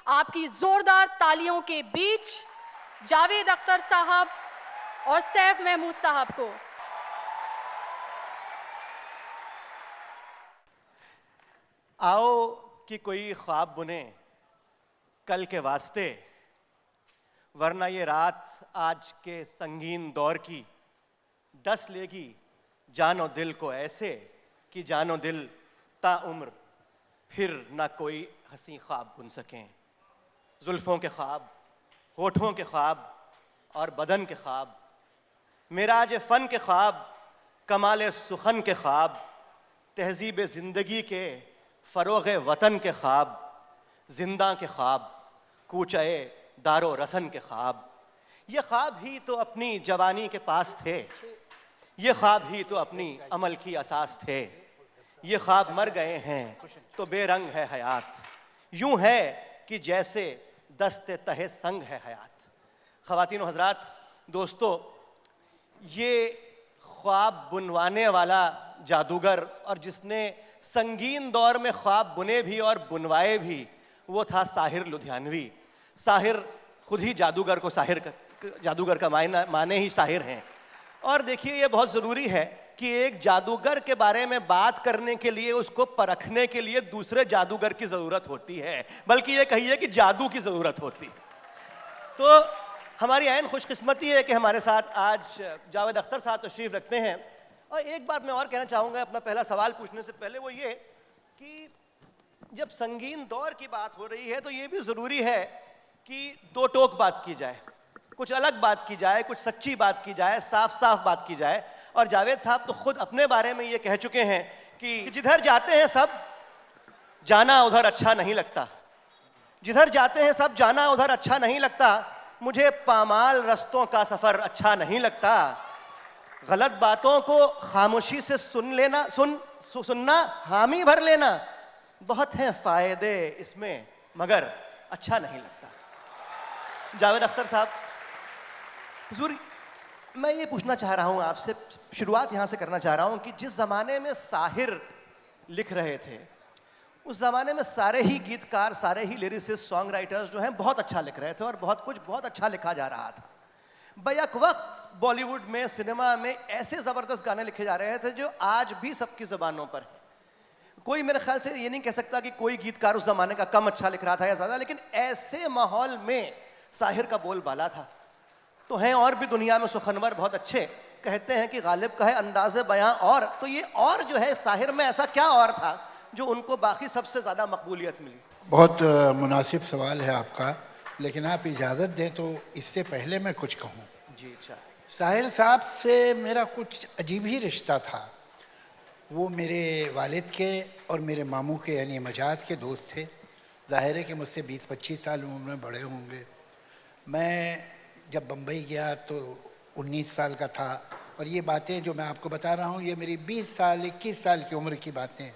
आपकी जोरदार तालियों के बीच जावेद अख्तर साहब और सैफ महमूद साहब को। आओ कि कोई ख्वाब बुने कल के वास्ते, वरना ये रात आज के संगीन दौर की डस लेगी जानो दिल को ऐसे कि जानो दिल ताउम्र फिर ना कोई हंसी ख्वाब बुन सकें। जुल्फों के ख्वाब, होठों के ख्वाब और बदन के ख्वाब, मिराज फन के ख्वाब, कमाल सुखन के ख्वाब, तहजीब ज़िंदगी के फ़रोग़ वतन के ख्वाब, जिंदा के ख्वाब, कूचाए दारो रसन के ख्वाब। ये ख्वाब ही तो अपनी जवानी के पास थे, ये ख्वाब ही तो अपनी अमल की असास थे। ये ख्वाब मर गए हैं तो बेरंग है हयात, यूं है कि जैसे दस्ते तहे संग है हयात। ख़वातीन और हज़रात, दोस्तों, ये ख्वाब बुनवाने वाला जादूगर और जिसने संगीन दौर में ख्वाब बुने भी और बुनवाए भी, वो था साहिर लुधियानवी। साहिर खुद ही जादूगर को जादूगर का माने ही साहिर हैं। और देखिए, ये बहुत ज़रूरी है कि एक जादूगर के बारे में बात करने के लिए उसको परखने के लिए दूसरे जादूगर की ज़रूरत होती है, बल्कि ये कहिए कि जादू की ज़रूरत होती है। तो हमारी ऐन खुशकिस्मती है कि हमारे साथ आज जावेद अख्तर साहब तशरीफ़ रखते हैं। और एक बात मैं और कहना चाहूँगा अपना पहला सवाल पूछने से पहले, वो ये कि जब संगीन दौर की बात हो रही है तो ये भी ज़रूरी है कि दो टोक बात की जाए, कुछ अलग बात की जाए, कुछ सच्ची बात की जाए, साफ साफ बात की जाए। और जावेद साहब तो खुद अपने बारे में ये कह चुके हैं कि जिधर जाते हैं सब जाना उधर अच्छा नहीं लगता, जिधर जाते हैं सब जाना उधर अच्छा नहीं लगता, मुझे पामाल रस्तों का सफ़र अच्छा नहीं लगता, गलत बातों को खामोशी से सुनना हामी भर लेना, बहुत हैं फ़ायदे इसमें मगर अच्छा नहीं लगता। जावेद अख्तर साहब, हुजूर, मैं ये पूछना चाह रहा हूँ आपसे, शुरुआत यहाँ से करना चाह रहा हूँ कि जिस ज़माने में साहिर लिख रहे थे, उस ज़माने में सारे ही गीतकार, सारे ही लिरिसिस्ट, सॉन्ग राइटर्स जो हैं बहुत अच्छा लिख रहे थे और बहुत कुछ बहुत अच्छा लिखा जा रहा था। बैक वक्त बॉलीवुड में, सिनेमा में ऐसे ज़बरदस्त गाने लिखे जा रहे थे जो आज भी सबकी ज़बानों पर है। कोई मेरे ख्याल से ये नहीं कह सकता कि कोई गीतकार उस ज़माने का कम अच्छा लिख रहा था या ज़्यादा, लेकिन ऐसे माहौल में साहिर का बोलबाला था। तो हैं और भी दुनिया में सुखनवर बहुत अच्छे, कहते हैं कि गालिब का है अंदाज़े बयां और, तो ये और जो है साहिर में ऐसा क्या और था जो उनको बाकी सबसे ज़्यादा मकबूलियत मिली? बहुत मुनासिब सवाल है आपका, लेकिन आप इजाज़त दें तो इससे पहले मैं कुछ कहूँ। जी अच्छा। साहिर साहब से मेरा कुछ अजीब ही रिश्ता था। वो मेरे वालिद के और मेरे मामू के यानी मजाज के दोस्त थे। ज़ाहिर है कि मुझसे 20-25 साल उम्र में बड़े होंगे। मैं जब बम्बई गया तो 19 साल का था, और ये बातें जो मैं आपको बता रहा हूँ ये मेरी 20 साल 21 साल की उम्र की बातें हैं,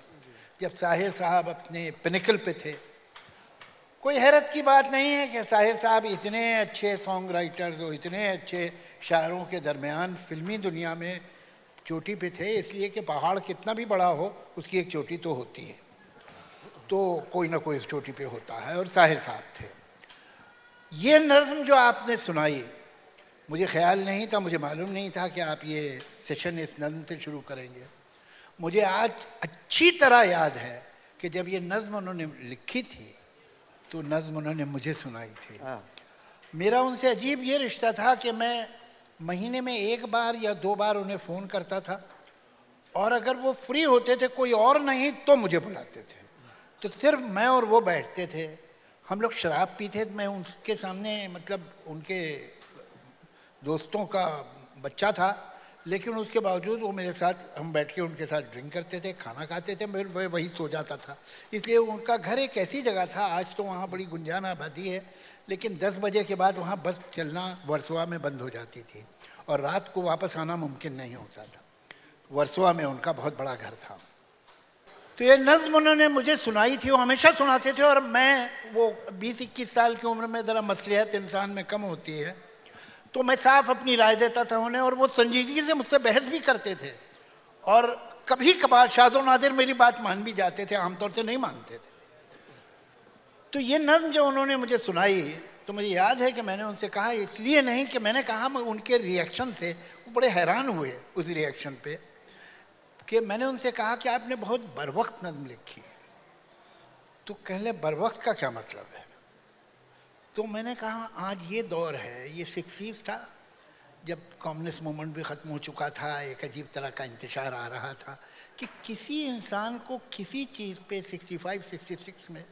जब साहिर साहब अपने पिनिकल पे थे। कोई हैरत की बात नहीं है कि साहिर साहब इतने अच्छे सॉन्ग राइटर्स और इतने अच्छे शायरों के दरमियान फिल्मी दुनिया में चोटी पे थे, इसलिए कि पहाड़ कितना भी बड़ा हो उसकी एक चोटी तो होती है, तो कोई ना कोई उस चोटी पे होता है, और साहिर साहब थे। ये नज़्म जो आपने सुनाई, मुझे ख्याल नहीं था, मुझे मालूम नहीं था कि आप ये सेशन इस नज़्म से शुरू करेंगे। मुझे आज अच्छी तरह याद है कि जब ये नज़्म उन्होंने लिखी थी तो नज़्म उन्होंने मुझे सुनाई थी। मेरा उनसे अजीब ये रिश्ता था कि मैं महीने में 1 बार या 2 बार उन्हें फ़ोन करता था, और अगर वो फ्री होते थे, कोई और नहीं, तो मुझे बुलाते थे। तो सिर्फ मैं और वो बैठते थे, हम लोग शराब पीते थे। मैं उनके सामने, मतलब उनके दोस्तों का बच्चा था, लेकिन उसके बावजूद वो मेरे साथ, हम बैठ के उनके साथ ड्रिंक करते थे, खाना खाते थे, मैं वही सो जाता था। इसलिए उनका घर एक ऐसी जगह था, आज तो वहाँ बड़ी गुंजान आबादी है, लेकिन 10 बजे के बाद वहाँ बस चलना वर्सोवा में बंद हो जाती थी और रात को वापस आना मुमकिन नहीं होता था। वर्सोवा में उनका बहुत बड़ा घर था। तो ये नज़्म उन्होंने मुझे सुनाई थी, वो हमेशा सुनाते थे, और मैं, वो 20-21 साल की उम्र में ज़रा मसलियत इंसान में कम होती है, तो मैं साफ अपनी राय देता था उन्हें, और वो संजीदगी से मुझसे बहस भी करते थे, और कभी कभार शादो नादिर मेरी बात मान भी जाते थे, आमतौर से नहीं मानते थे। तो ये नज़्म जब उन्होंने मुझे सुनाई तो मुझे याद है कि मैंने उनसे कहा, इसलिए नहीं कि मैंने कहा, मगर उनके रिएक्शन से वो बड़े हैरान हुए उस रिएक्शन पे, कि मैंने उनसे कहा कि आपने बहुत बरवक्त नज़्म लिखी। तो कहले बरवक्त का क्या मतलब है? तो मैंने कहा आज ये दौर है, ये 60s था जब कम्युनिस्ट मूवमेंट भी ख़त्म हो चुका था, एक अजीब तरह का इंतशार आ रहा था कि किसी इंसान को किसी चीज़ पे 65-66 में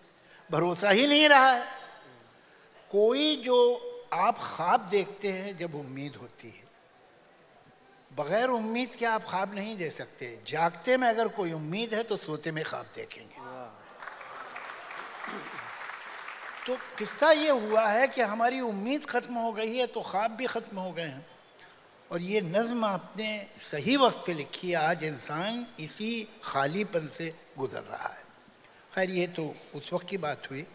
भरोसा ही नहीं रहा है। कोई जो आप ख्वाब देखते हैं जब उम्मीद होती है, बग़ैर उम्मीद के आप ख्वाब नहीं दे सकते। जागते में अगर कोई उम्मीद है तो सोते में ख्वाब देखेंगे। तो किस्सा ये हुआ है कि हमारी उम्मीद ख़त्म हो गई है तो ख्वाब भी ख़त्म हो गए हैं। और ये नज़्म आपने सही वक्त पे लिखी है। आज इंसान इसी खालीपन से गुज़र रहा है। खैर ये तो उस वक्त की बात हुई।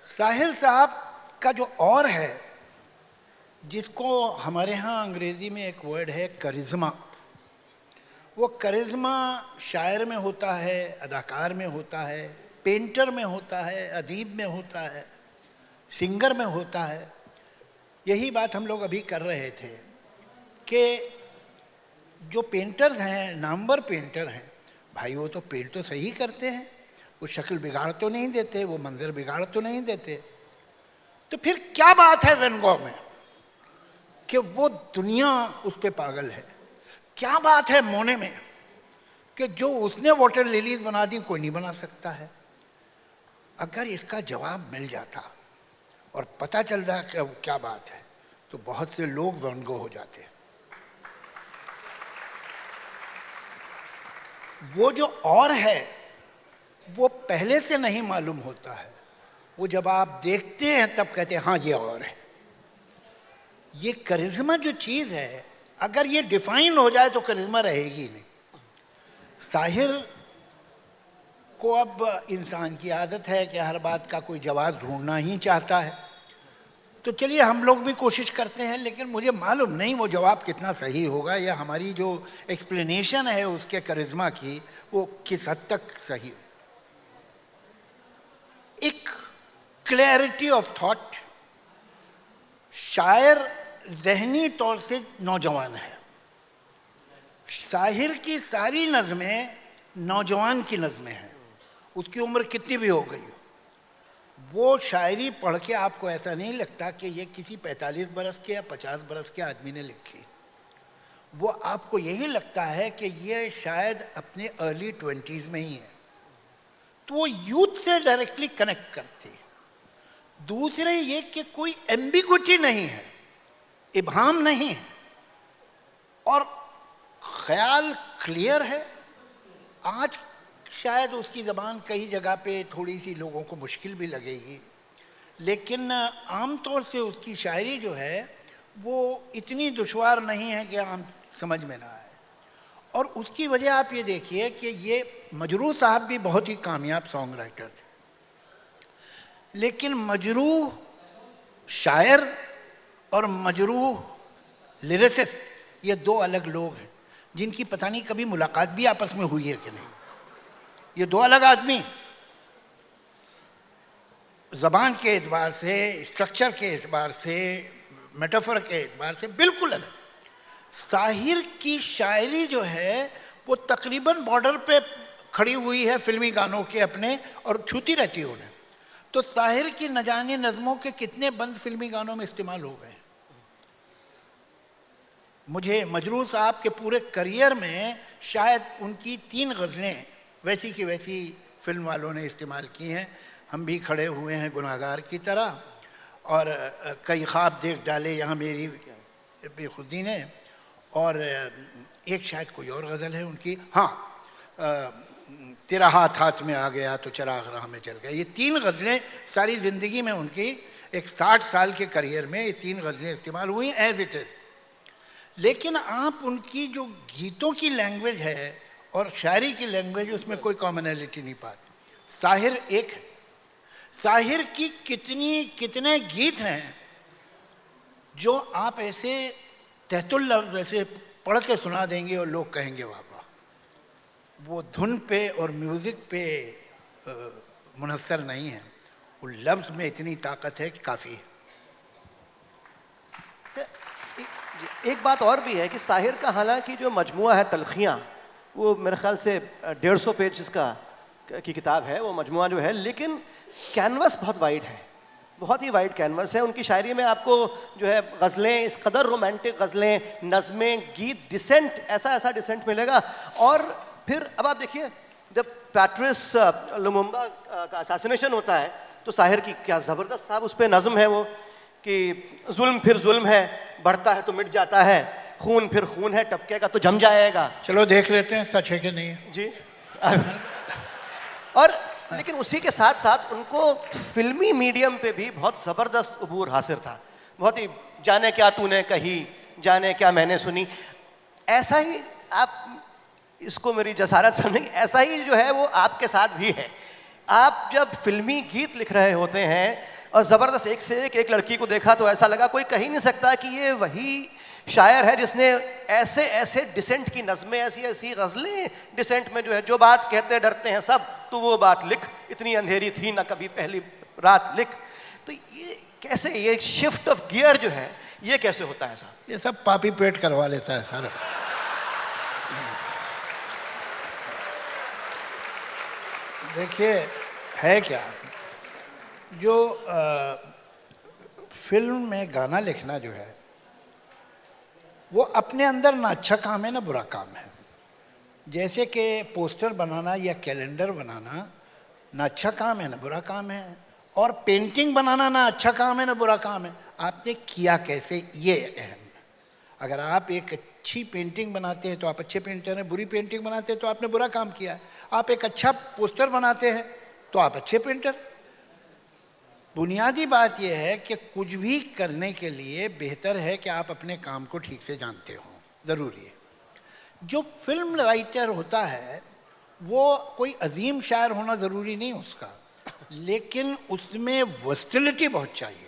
साहिल साहब का जो और है, जिसको हमारे यहाँ अंग्रेज़ी में एक वर्ड है करिश्मा, वो करिश्मा शायर में होता है, अदाकार में होता है, पेंटर में होता है, अदीब में होता है, सिंगर में होता है। यही बात हम लोग अभी कर रहे थे कि जो पेंटर्स हैं, नामवर पेंटर हैं भाई, वो तो पेंट तो सही करते हैं, वो शक्ल बिगाड़ तो नहीं देते, वो मंजर बिगाड़ तो नहीं देते। तो फिर क्या बात है वैन गॉग में कि वो दुनिया उस पे पागल है? क्या बात है मोने में कि जो उसने वाटर लिलीज बना दी कोई नहीं बना सकता है? अगर इसका जवाब मिल जाता और पता चल रहा कि क्या बात है तो बहुत से लोग वैन गॉग हो जाते। वो जो और है वो पहले से नहीं मालूम होता है, वो जब आप देखते हैं तब कहते हैं हाँ ये और है। ये करिश्मा जो चीज़ है, अगर ये डिफाइन हो जाए तो करिश्मा रहेगी नहीं। साहिर को अब इंसान की आदत है कि हर बात का कोई जवाब ढूंढना ही चाहता है, तो चलिए हम लोग भी कोशिश करते हैं, लेकिन मुझे मालूम नहीं वो जवाब कितना सही होगा या हमारी जो एक्सप्लेनेशन है उसके करिश्मा की वो किस हद तक सही है। एक क्लैरिटी ऑफ थॉट, शायर ज़हनी तौर से नौजवान है। शाहिर की सारी नज़में नौजवान की नज़में हैं, उसकी उम्र कितनी भी हो गई, वो शायरी पढ़ के आपको ऐसा नहीं लगता कि ये किसी 45 बरस के या 50 बरस के आदमी ने लिखी। वो आपको यही लगता है कि ये शायद अपने अर्ली 20s में ही है। तो वो यूथ से डायरेक्टली कनेक्ट करती है। दूसरे ये कि कोई एम्बिग्विटी नहीं है, इबहम नहीं है, और ख्याल क्लियर है। आज शायद उसकी ज़बान कई जगह पे थोड़ी सी लोगों को मुश्किल भी लगेगी, लेकिन आम तौर से उसकी शायरी जो है वो इतनी दुश्वार नहीं है कि आम समझ में ना आए। और उसकी वजह आप ये देखिए कि ये मजरूह साहब भी बहुत ही कामयाब सॉन्ग राइटर थे, लेकिन मजरूह शायर और मजरूह लिरिसिस्ट ये दो अलग लोग हैं, जिनकी पता नहीं कभी मुलाकात भी आपस में हुई है कि नहीं। ये दो अलग आदमी, ज़बान के एतबार से, स्ट्रक्चर के एतबार से, मेटाफर के एतबार से बिल्कुल अलग। साहिर की शायरी जो है वो तकरीबन बॉर्डर पे खड़ी हुई है फिल्मी गानों के अपने, और छूती रहती है उन्हें। तो साहिर की न जाने नज़मों के कितने बंद फिल्मी गानों में इस्तेमाल हो गए। मुझे मजरूह साहब के पूरे करियर में शायद उनकी 3 गज़लें वैसी की वैसी फिल्म वालों ने इस्तेमाल की हैं। हम भी खड़े हुए हैं गुनाहगार की तरह, और कई ख्वाब देख डाले यहाँ मेरी बेखुदी ने, और एक शायद कोई और गज़ल है उनकी, हाँ, तेरा हाथ हाथ में आ गया तो चिराग राह में जल गया। ये 3 गज़लें सारी ज़िंदगी में उनकी, एक 60 साल के करियर में ये 3 गज़लें इस्तेमाल हुई एज इट इज़। लेकिन आप उनकी जो गीतों की लैंग्वेज है और शायरी की लैंग्वेज, उसमें कोई कॉमनैलिटी नहीं पाते। साहिर एक है। साहिर की कितने गीत हैं जो आप ऐसे तहतुल लफ्ज़ ऐसे पढ़ के सुना देंगे और लोग कहेंगे वाह वाह। वो धुन पे और म्यूज़िक पे मुनहसर नहीं है। वो लफ्ज़ में इतनी ताकत है कि काफ़ी है। एक बात और भी है कि साहिर का हालांकि जो मजमुआ है तलखियाँ, वो मेरे ख्याल से 150 पेज की किताब है वो मजमुआ जो है, लेकिन कैनवस बहुत वाइड है, बहुत ही वाइड कैनवस है। उनकी शायरी में आपको जो है गज़लें, इस कदर रोमांटिक गज़लें, नज़में, गीत, डिसेंट, ऐसा ऐसा डिसेंट मिलेगा। और फिर अब आप देखिए, जब पैट्रिस लुमुम्बा का असैसिनेशन होता है तो साहिर की क्या ज़बरदस्त साहब उस पर नज़म है वो कि जुल्म फिर जुल्म है, बढ़ता है तो मिट जाता है, खून फिर खून है, टपकेगा तो जम जाएगा। चलो देख लेते हैं सच है कि नहीं है। जी। और लेकिन उसी के साथ साथ उनको फिल्मी मीडियम पे भी बहुत ज़बरदस्त अबूर हासिल था। बहुत ही जाने क्या तूने कही, जाने क्या मैंने सुनी, ऐसा ही आप इसको मेरी जसारत समझेंगे, ऐसा ही जो है वो आपके साथ भी है। आप जब फिल्मी गीत लिख रहे होते हैं और ज़बरदस्त एक से एक लड़की को देखा तो ऐसा लगा कोई कह ही नहीं सकता कि ये वही शायर है जिसने ऐसे ऐसे डिसेंट की नज़में, ऐसी ऐसी गज़लें डिसेंट में जो है, जो बात कहते डरते हैं सब, तो वो बात लिख, इतनी अंधेरी थी ना कभी पहली रात लिख। तो ये कैसे, ये शिफ्ट ऑफ गियर जो है ये कैसे होता है साहब? ये सब पापी पेट करवा लेता है सारा। देखिए है क्या, जो फिल्म में गाना लिखना जो है वो अपने अंदर ना अच्छा काम है ना बुरा काम है। जैसे कि पोस्टर बनाना या कैलेंडर बनाना ना अच्छा काम है ना बुरा काम है, और पेंटिंग बनाना ना अच्छा काम है ना बुरा काम है, आपने किया कैसे ये अहम है। अगर आप एक अच्छी पेंटिंग बनाते हैं तो आप अच्छे पेंटर हैं, बुरी पेंटिंग बनाते हैं तो आपने बुरा काम किया। आप एक अच्छा पोस्टर बनाते हैं तो आप अच्छे पेंटर। बुनियादी बात यह है कि कुछ भी करने के लिए बेहतर है कि आप अपने काम को ठीक से जानते हो, ज़रूरी है। जो फिल्म राइटर होता है वो कोई अजीम शायर होना ज़रूरी नहीं उसका, लेकिन उसमें वर्सटिलिटी बहुत चाहिए,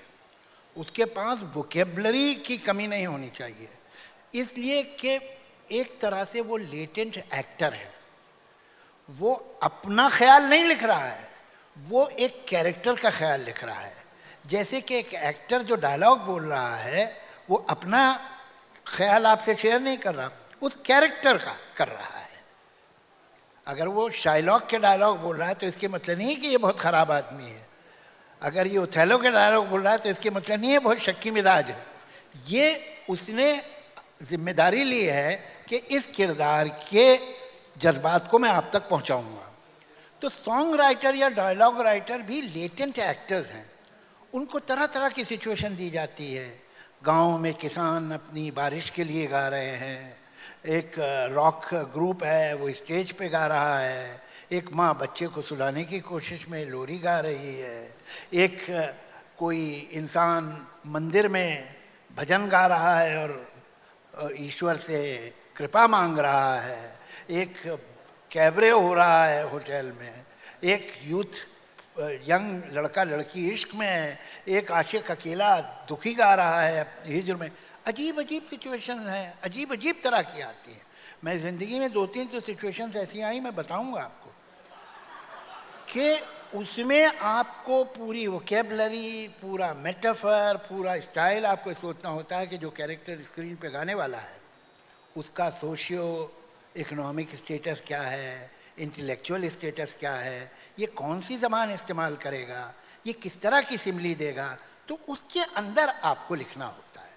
उसके पास वोकेबलरी की कमी नहीं होनी चाहिए, इसलिए कि एक तरह से वो लेटेंट एक्टर है। वो अपना ख्याल नहीं लिख रहा है, वो एक कैरेक्टर का ख्याल लिख रहा है। जैसे कि एक एक्टर जो डायलॉग बोल रहा है वो अपना ख्याल आपसे शेयर नहीं कर रहा, उस कैरेक्टर का कर रहा है। अगर वो शाइलॉक के डायलॉग बोल रहा है तो इसके मतलब नहीं कि ये बहुत ख़राब आदमी है। अगर ये ओथेलो के डायलॉग बोल रहा है तो इसके मतलब नहीं है बहुत शक्की मिजाज है। ये उसने जिम्मेदारी ली है कि इस किरदार के जज्बात को मैं आप तक पहुंचाऊंगा। तो सॉन्ग राइटर या डायलॉग राइटर भी लेटेंट एक्टर्स हैं, उनको तरह तरह की सिचुएशन दी जाती है। गांव में किसान अपनी बारिश के लिए गा रहे हैं, एक रॉक ग्रुप है वो स्टेज पे गा रहा है, एक माँ बच्चे को सुलाने की कोशिश में लोरी गा रही है, एक कोई इंसान मंदिर में भजन गा रहा है और ईश्वर से कृपा मांग रहा है, एक कैबरे हो रहा है होटल में, एक यूथ यंग लड़का लड़की इश्क में है, एक आशिक अकेला दुखी गा रहा है हिज्र में। अजीब अजीब सिचुएशन हैं, अजीब अजीब तरह की आती हैं। मैं ज़िंदगी में 2-3 तो सिचुएशंस ऐसी आई, मैं बताऊंगा आपको, कि उसमें आपको पूरी वोकेबलरी, पूरा मेटाफर, पूरा स्टाइल आपको सोचना होता है कि जो कैरेक्टर स्क्रीन पे गाने वाला है उसका सोशियो इकोनॉमिक स्टेटस क्या है, इंटेलेक्चुअल स्टेटस क्या है, ये कौन सी ज़बान इस्तेमाल करेगा, ये किस तरह की सिमली देगा, तो उसके अंदर आपको लिखना होता है।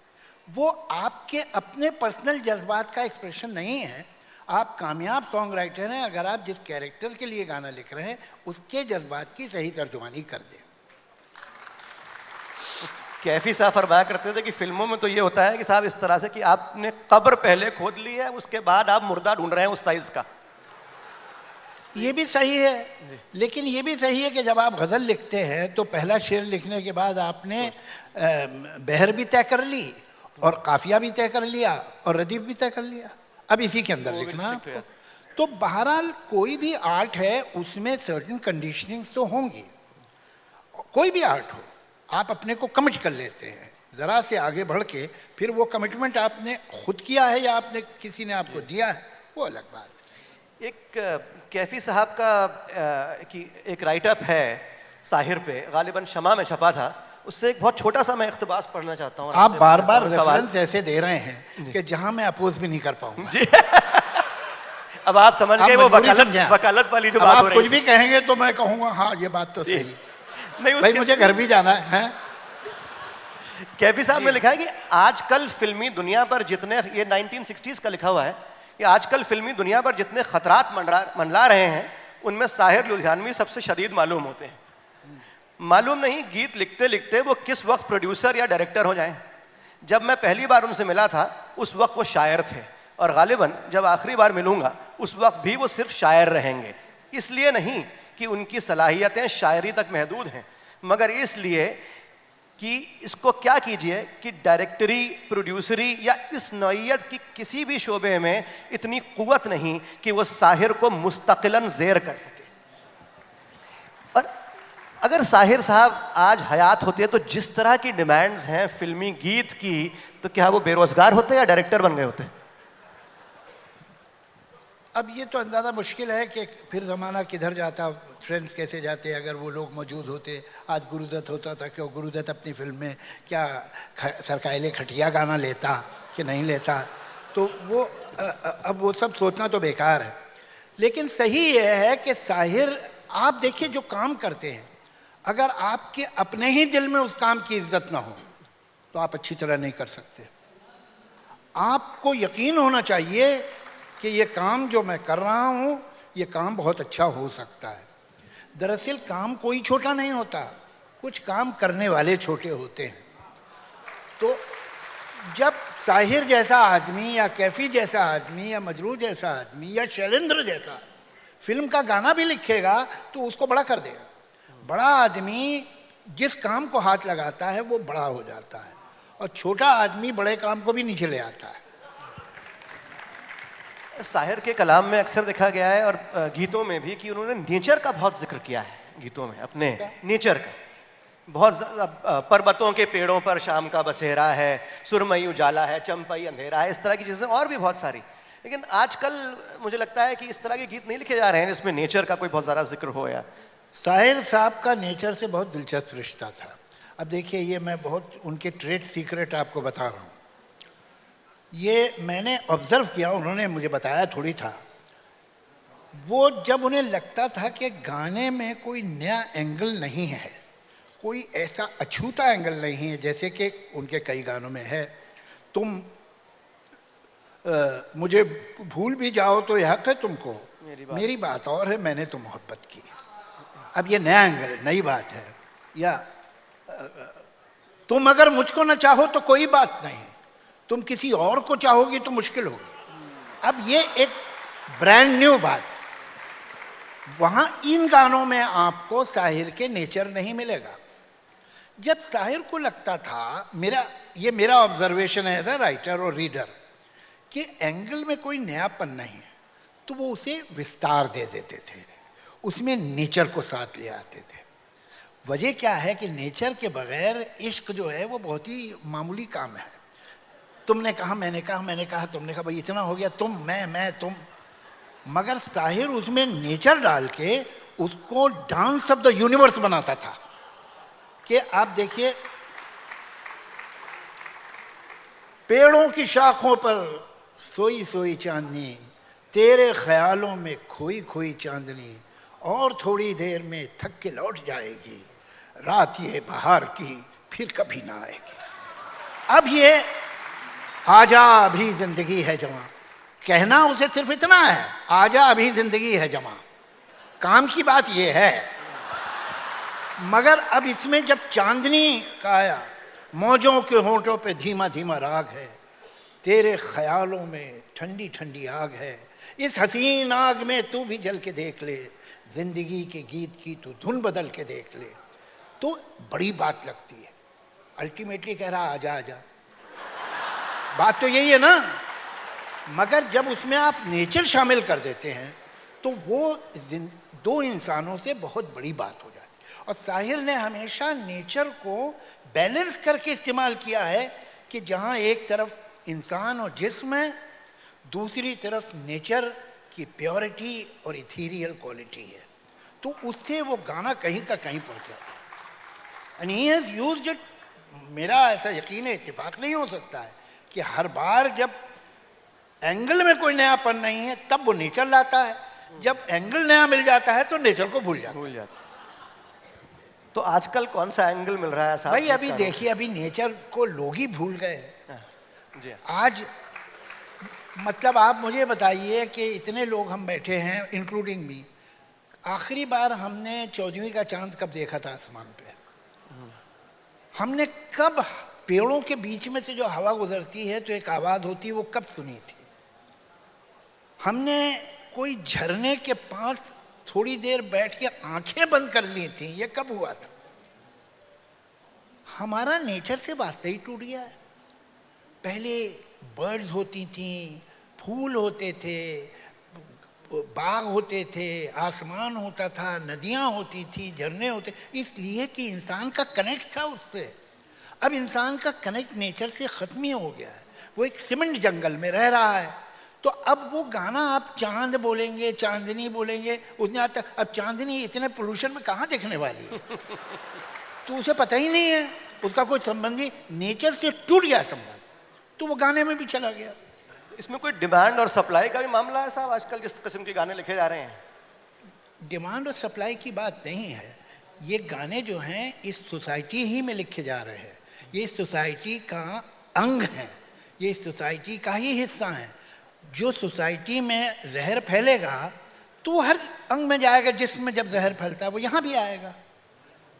वो आपके अपने पर्सनल जज्बात का एक्सप्रेशन नहीं है। आप कामयाब सॉन्ग राइटर हैं अगर आप जिस कैरेक्टर के लिए गाना लिख रहे हैं उसके जज्बात की सही तर्जुमानी कर दें। कैफी साहब फरमाया करते थे कि फिल्मों में तो ये होता है कि साहब इस तरह से कि आपने कब्र पहले खोद ली है, उसके बाद आप मुर्दा ढूंढ रहे हैं उस साइज का। ये भी सही है, लेकिन ये भी सही है कि जब आप गज़ल लिखते हैं तो पहला शेर लिखने के बाद आपने बहर भी तय कर ली और काफिया भी तय कर लिया और रदीफ भी तय कर लिया, अब इसी के अंदर लिखना आपको। तो बहरहाल कोई भी आर्ट है उसमें सर्टेन कंडीशनिंग्स तो होंगी, कोई भी आर्ट हो, आप अपने को कमिट कर लेते हैं ज़रा से आगे बढ़ के, फिर वो कमिटमेंट आपने खुद किया है या आपने किसी ने आपको दिया है, वो अलग बात है। एक कैफी साहब का की एक राइटअप है साहिर पे गालिबन शमा में छपा था, उससे एक बहुत छोटा सा मैं इख्तिबास पढ़ना चाहता हूँ। आप बार बार सवाल रेफरेंस ऐसे दे रहे हैं कि जहां मैं अपोज भी नहीं कर पाऊंगा। जी अब आप समझ आप गए वो मजबूरी वकालत समझें। वकालत वाली जो अब बात हो आप रही कुछ भी कहेंगे तो मैं कहूंगा हाँ ये बात तो जी। सही। नहीं भाई उसके मुझे घर भी जाना है, हैं? कैफी साहब ने लिखा है कि आजकल फिल्मी दुनिया पर जितने, ये 1960s का लिखा हुआ है, कि आजकल फिल्मी दुनिया पर जितने खतरात मंडरा रहे हैं उनमें साहिर लुधियानवी सबसे शदीद मालूम होते हैं। मालूम नहीं गीत लिखते लिखते वो किस वक्त प्रोड्यूसर या डायरेक्टर हो जाएं। जब मैं पहली बार उनसे मिला था उस वक्त वो शायर थे, और गालिबन जब आखिरी बार मिलूंगा उस वक्त भी वो सिर्फ शायर रहेंगे। इसलिए नहीं कि उनकी सलाहियतें शायरी तक महदूद हैं, मगर इसलिए कि इसको क्या कीजिए कि डायरेक्टरी, प्रोड्यूसरी या इस नौइयत की किसी भी शोबे में इतनी कुव्वत नहीं कि वो साहिर को मुस्तकिलन ज़ेर कर सके। और अगर साहिर साहब आज हयात होते तो जिस तरह की डिमांड्स हैं फिल्मी गीत की, तो क्या वो बेरोजगार होते या डायरेक्टर बन गए होते? अब ये तो अंदाज़ा मुश्किल है कि फिर ज़माना किधर जाता, ट्रेंड कैसे जाते। अगर वो लोग मौजूद होते, आज गुरुदत्त होता था, क्यों गुरुदत्त अपनी फिल्म में क्या सरकायले खटिया गाना लेता कि नहीं लेता, तो वो अब वो सब सोचना तो बेकार है। लेकिन सही ये है कि साहिर, आप देखिए जो काम करते हैं, अगर आपके अपने ही दिल में उस काम की इज्जत ना हो तो आप अच्छी तरह नहीं कर सकते। आपको यकीन होना चाहिए कि ये काम जो मैं कर रहा हूँ ये काम बहुत अच्छा हो सकता है। दरअसल काम कोई छोटा नहीं होता, कुछ काम करने वाले छोटे होते हैं। तो जब साहिर जैसा आदमी या कैफी जैसा आदमी या मजरू जैसा आदमी या शैलेंद्र जैसा फिल्म का गाना भी लिखेगा तो उसको बड़ा कर देगा। बड़ा आदमी जिस काम को हाथ लगाता है वो बड़ा हो जाता है, और छोटा आदमी बड़े काम को भी नीचे ले आता है। साहिर के कलाम में अक्सर देखा गया है और गीतों में भी कि उन्होंने नेचर का बहुत जिक्र किया है गीतों में, अपने नेचर का बहुत। पर्वतों के पेड़ों पर शाम का बसेरा है, सुरमई उजाला है, चंपई अंधेरा है, इस तरह की चीज़ें और भी बहुत सारी। लेकिन आजकल मुझे लगता है कि इस तरह के गीत नहीं लिखे जा रहे हैं जिसमें नेचर का कोई बहुत ज़्यादा जिक्र हो। या साहिर साहब का नेचर से बहुत दिलचस्प रिश्ता था। अब देखिए, ये मैं बहुत उनके ट्रेड सीक्रेट आपको बता रहा हूँ। ये मैंने ऑब्जर्व किया, उन्होंने मुझे बताया थोड़ी था। वो जब उन्हें लगता था कि गाने में कोई नया एंगल नहीं है, कोई ऐसा अछूता एंगल नहीं है, जैसे कि उनके कई गानों में है, तुम मुझे भूल भी जाओ तो यह हक है तुमको, मेरी बात और है, मैंने तो मोहब्बत की। अब ये नया एंगल है, नई बात है। या तुम अगर मुझको न चाहो तो कोई बात नहीं, तुम किसी और को चाहोगी तो मुश्किल होगी। अब ये एक ब्रांड न्यू बात। वहाँ इन गानों में आपको साहिर के नेचर नहीं मिलेगा। जब साहिर को लगता था, ये मेरा ऑब्जर्वेशन है एज अ राइटर और रीडर, कि एंगल में कोई नयापन नहीं है, तो वो उसे विस्तार दे देते थे, उसमें नेचर को साथ ले आते थे। वजह क्या है कि नेचर के बगैर इश्क जो है वो बहुत ही मामूली काम है। तुमने कहा, मैंने कहा, मैंने कहा, तुमने कहा, भाई इतना हो गया, तुम, मैं, तुम। मगर साहिर उसमें नेचर डाल के उसको डांस ऑफ द यूनिवर्स बनाता था। कि आप देखिए, पेड़ों की शाखों पर सोई सोई चांदनी, तेरे ख्यालों में खोई खोई चांदनी, और थोड़ी देर में थक के लौट जाएगी, रात ये बहार की फिर कभी ना आएगी। अब ये आजा अभी जिंदगी है जवां, कहना उसे सिर्फ इतना है, आजा अभी जिंदगी है जवां। काम की बात ये है। मगर अब इसमें जब चांदनी का आया, मौजों के होंठों पे धीमा धीमा राग है, तेरे ख्यालों में ठंडी ठंडी आग है, इस हसीन आग में तू भी जल के देख ले, जिंदगी के गीत की तू धुन बदल के देख ले, तो बड़ी बात लगती है। अल्टीमेटली कह रहा आजा आजा, बात तो यही है ना। मगर जब उसमें आप नेचर शामिल कर देते हैं तो वो दो इंसानों से बहुत बड़ी बात हो जाती है। और साहिर ने हमेशा नेचर को बैलेंस करके इस्तेमाल किया है कि जहाँ एक तरफ इंसान और जिस्म है, दूसरी तरफ नेचर की प्योरिटी और इथीरियल क्वालिटी है। तो उससे वो गाना कहीं का कहीं पहुंच जाता है। And he has used it. मेरा ऐसा यकीन है, इत्तेफाक नहीं हो सकता है कि हर बार जब एंगल में कोई नयापन नहीं है तब वो नेचर लाता है, जब एंगल नया मिल जाता है तो नेचर को भूल जाता है। तो आजकल कौन सा एंगल मिल रहा है साहब? भाई अभी देखिए, अभी नेचर को लोग ही भूल गए। जी आज मतलब आप मुझे बताइए कि इतने लोग हम बैठे हैं, इंक्लूडिंग मी, आखिरी बार हमने 14वीं का चांद कब देखा था आसमान पे? हमने कब पेड़ों के बीच में से जो हवा गुजरती है तो एक आवाज होती है, वो कब सुनी थी? हमने कोई झरने के पास थोड़ी देर बैठ के आंखें बंद कर ली थी, ये कब हुआ था? हमारा नेचर से वास्ता ही टूट गया है। पहले बर्ड्स होती थी, फूल होते थे, बाग होते थे, आसमान होता था, नदियां होती थी, झरने होते, इसलिए कि इंसान का कनेक्ट था उससे। अब इंसान का कनेक्ट नेचर से खत्म ही हो गया है, वो एक सीमेंट जंगल में रह रहा है। तो अब वो गाना आप चांद बोलेंगे, चांदनी बोलेंगे, उतने तक अब चांदनी इतने पोल्यूशन में कहाँ दिखने वाली है? तो उसे पता ही नहीं है, उसका कोई संबंधी नेचर से टूट गया संबंध, तो वो गाने में भी चला गया। इसमें कोई डिमांड और सप्लाई का भी मामला है साहब? आजकल जिस किस्म के गाने लिखे जा रहे हैं, डिमांड और सप्लाई की बात नहीं है। ये गाने जो हैं इस सोसाइटी ही में लिखे जा रहे हैं, ये इस सोसाइटी का अंग है, ये इस सोसाइटी का ही हिस्सा है। जो सोसाइटी में जहर फैलेगा तो हर अंग में जाएगा, जिसमें जब जहर फैलता है वो यहाँ भी आएगा।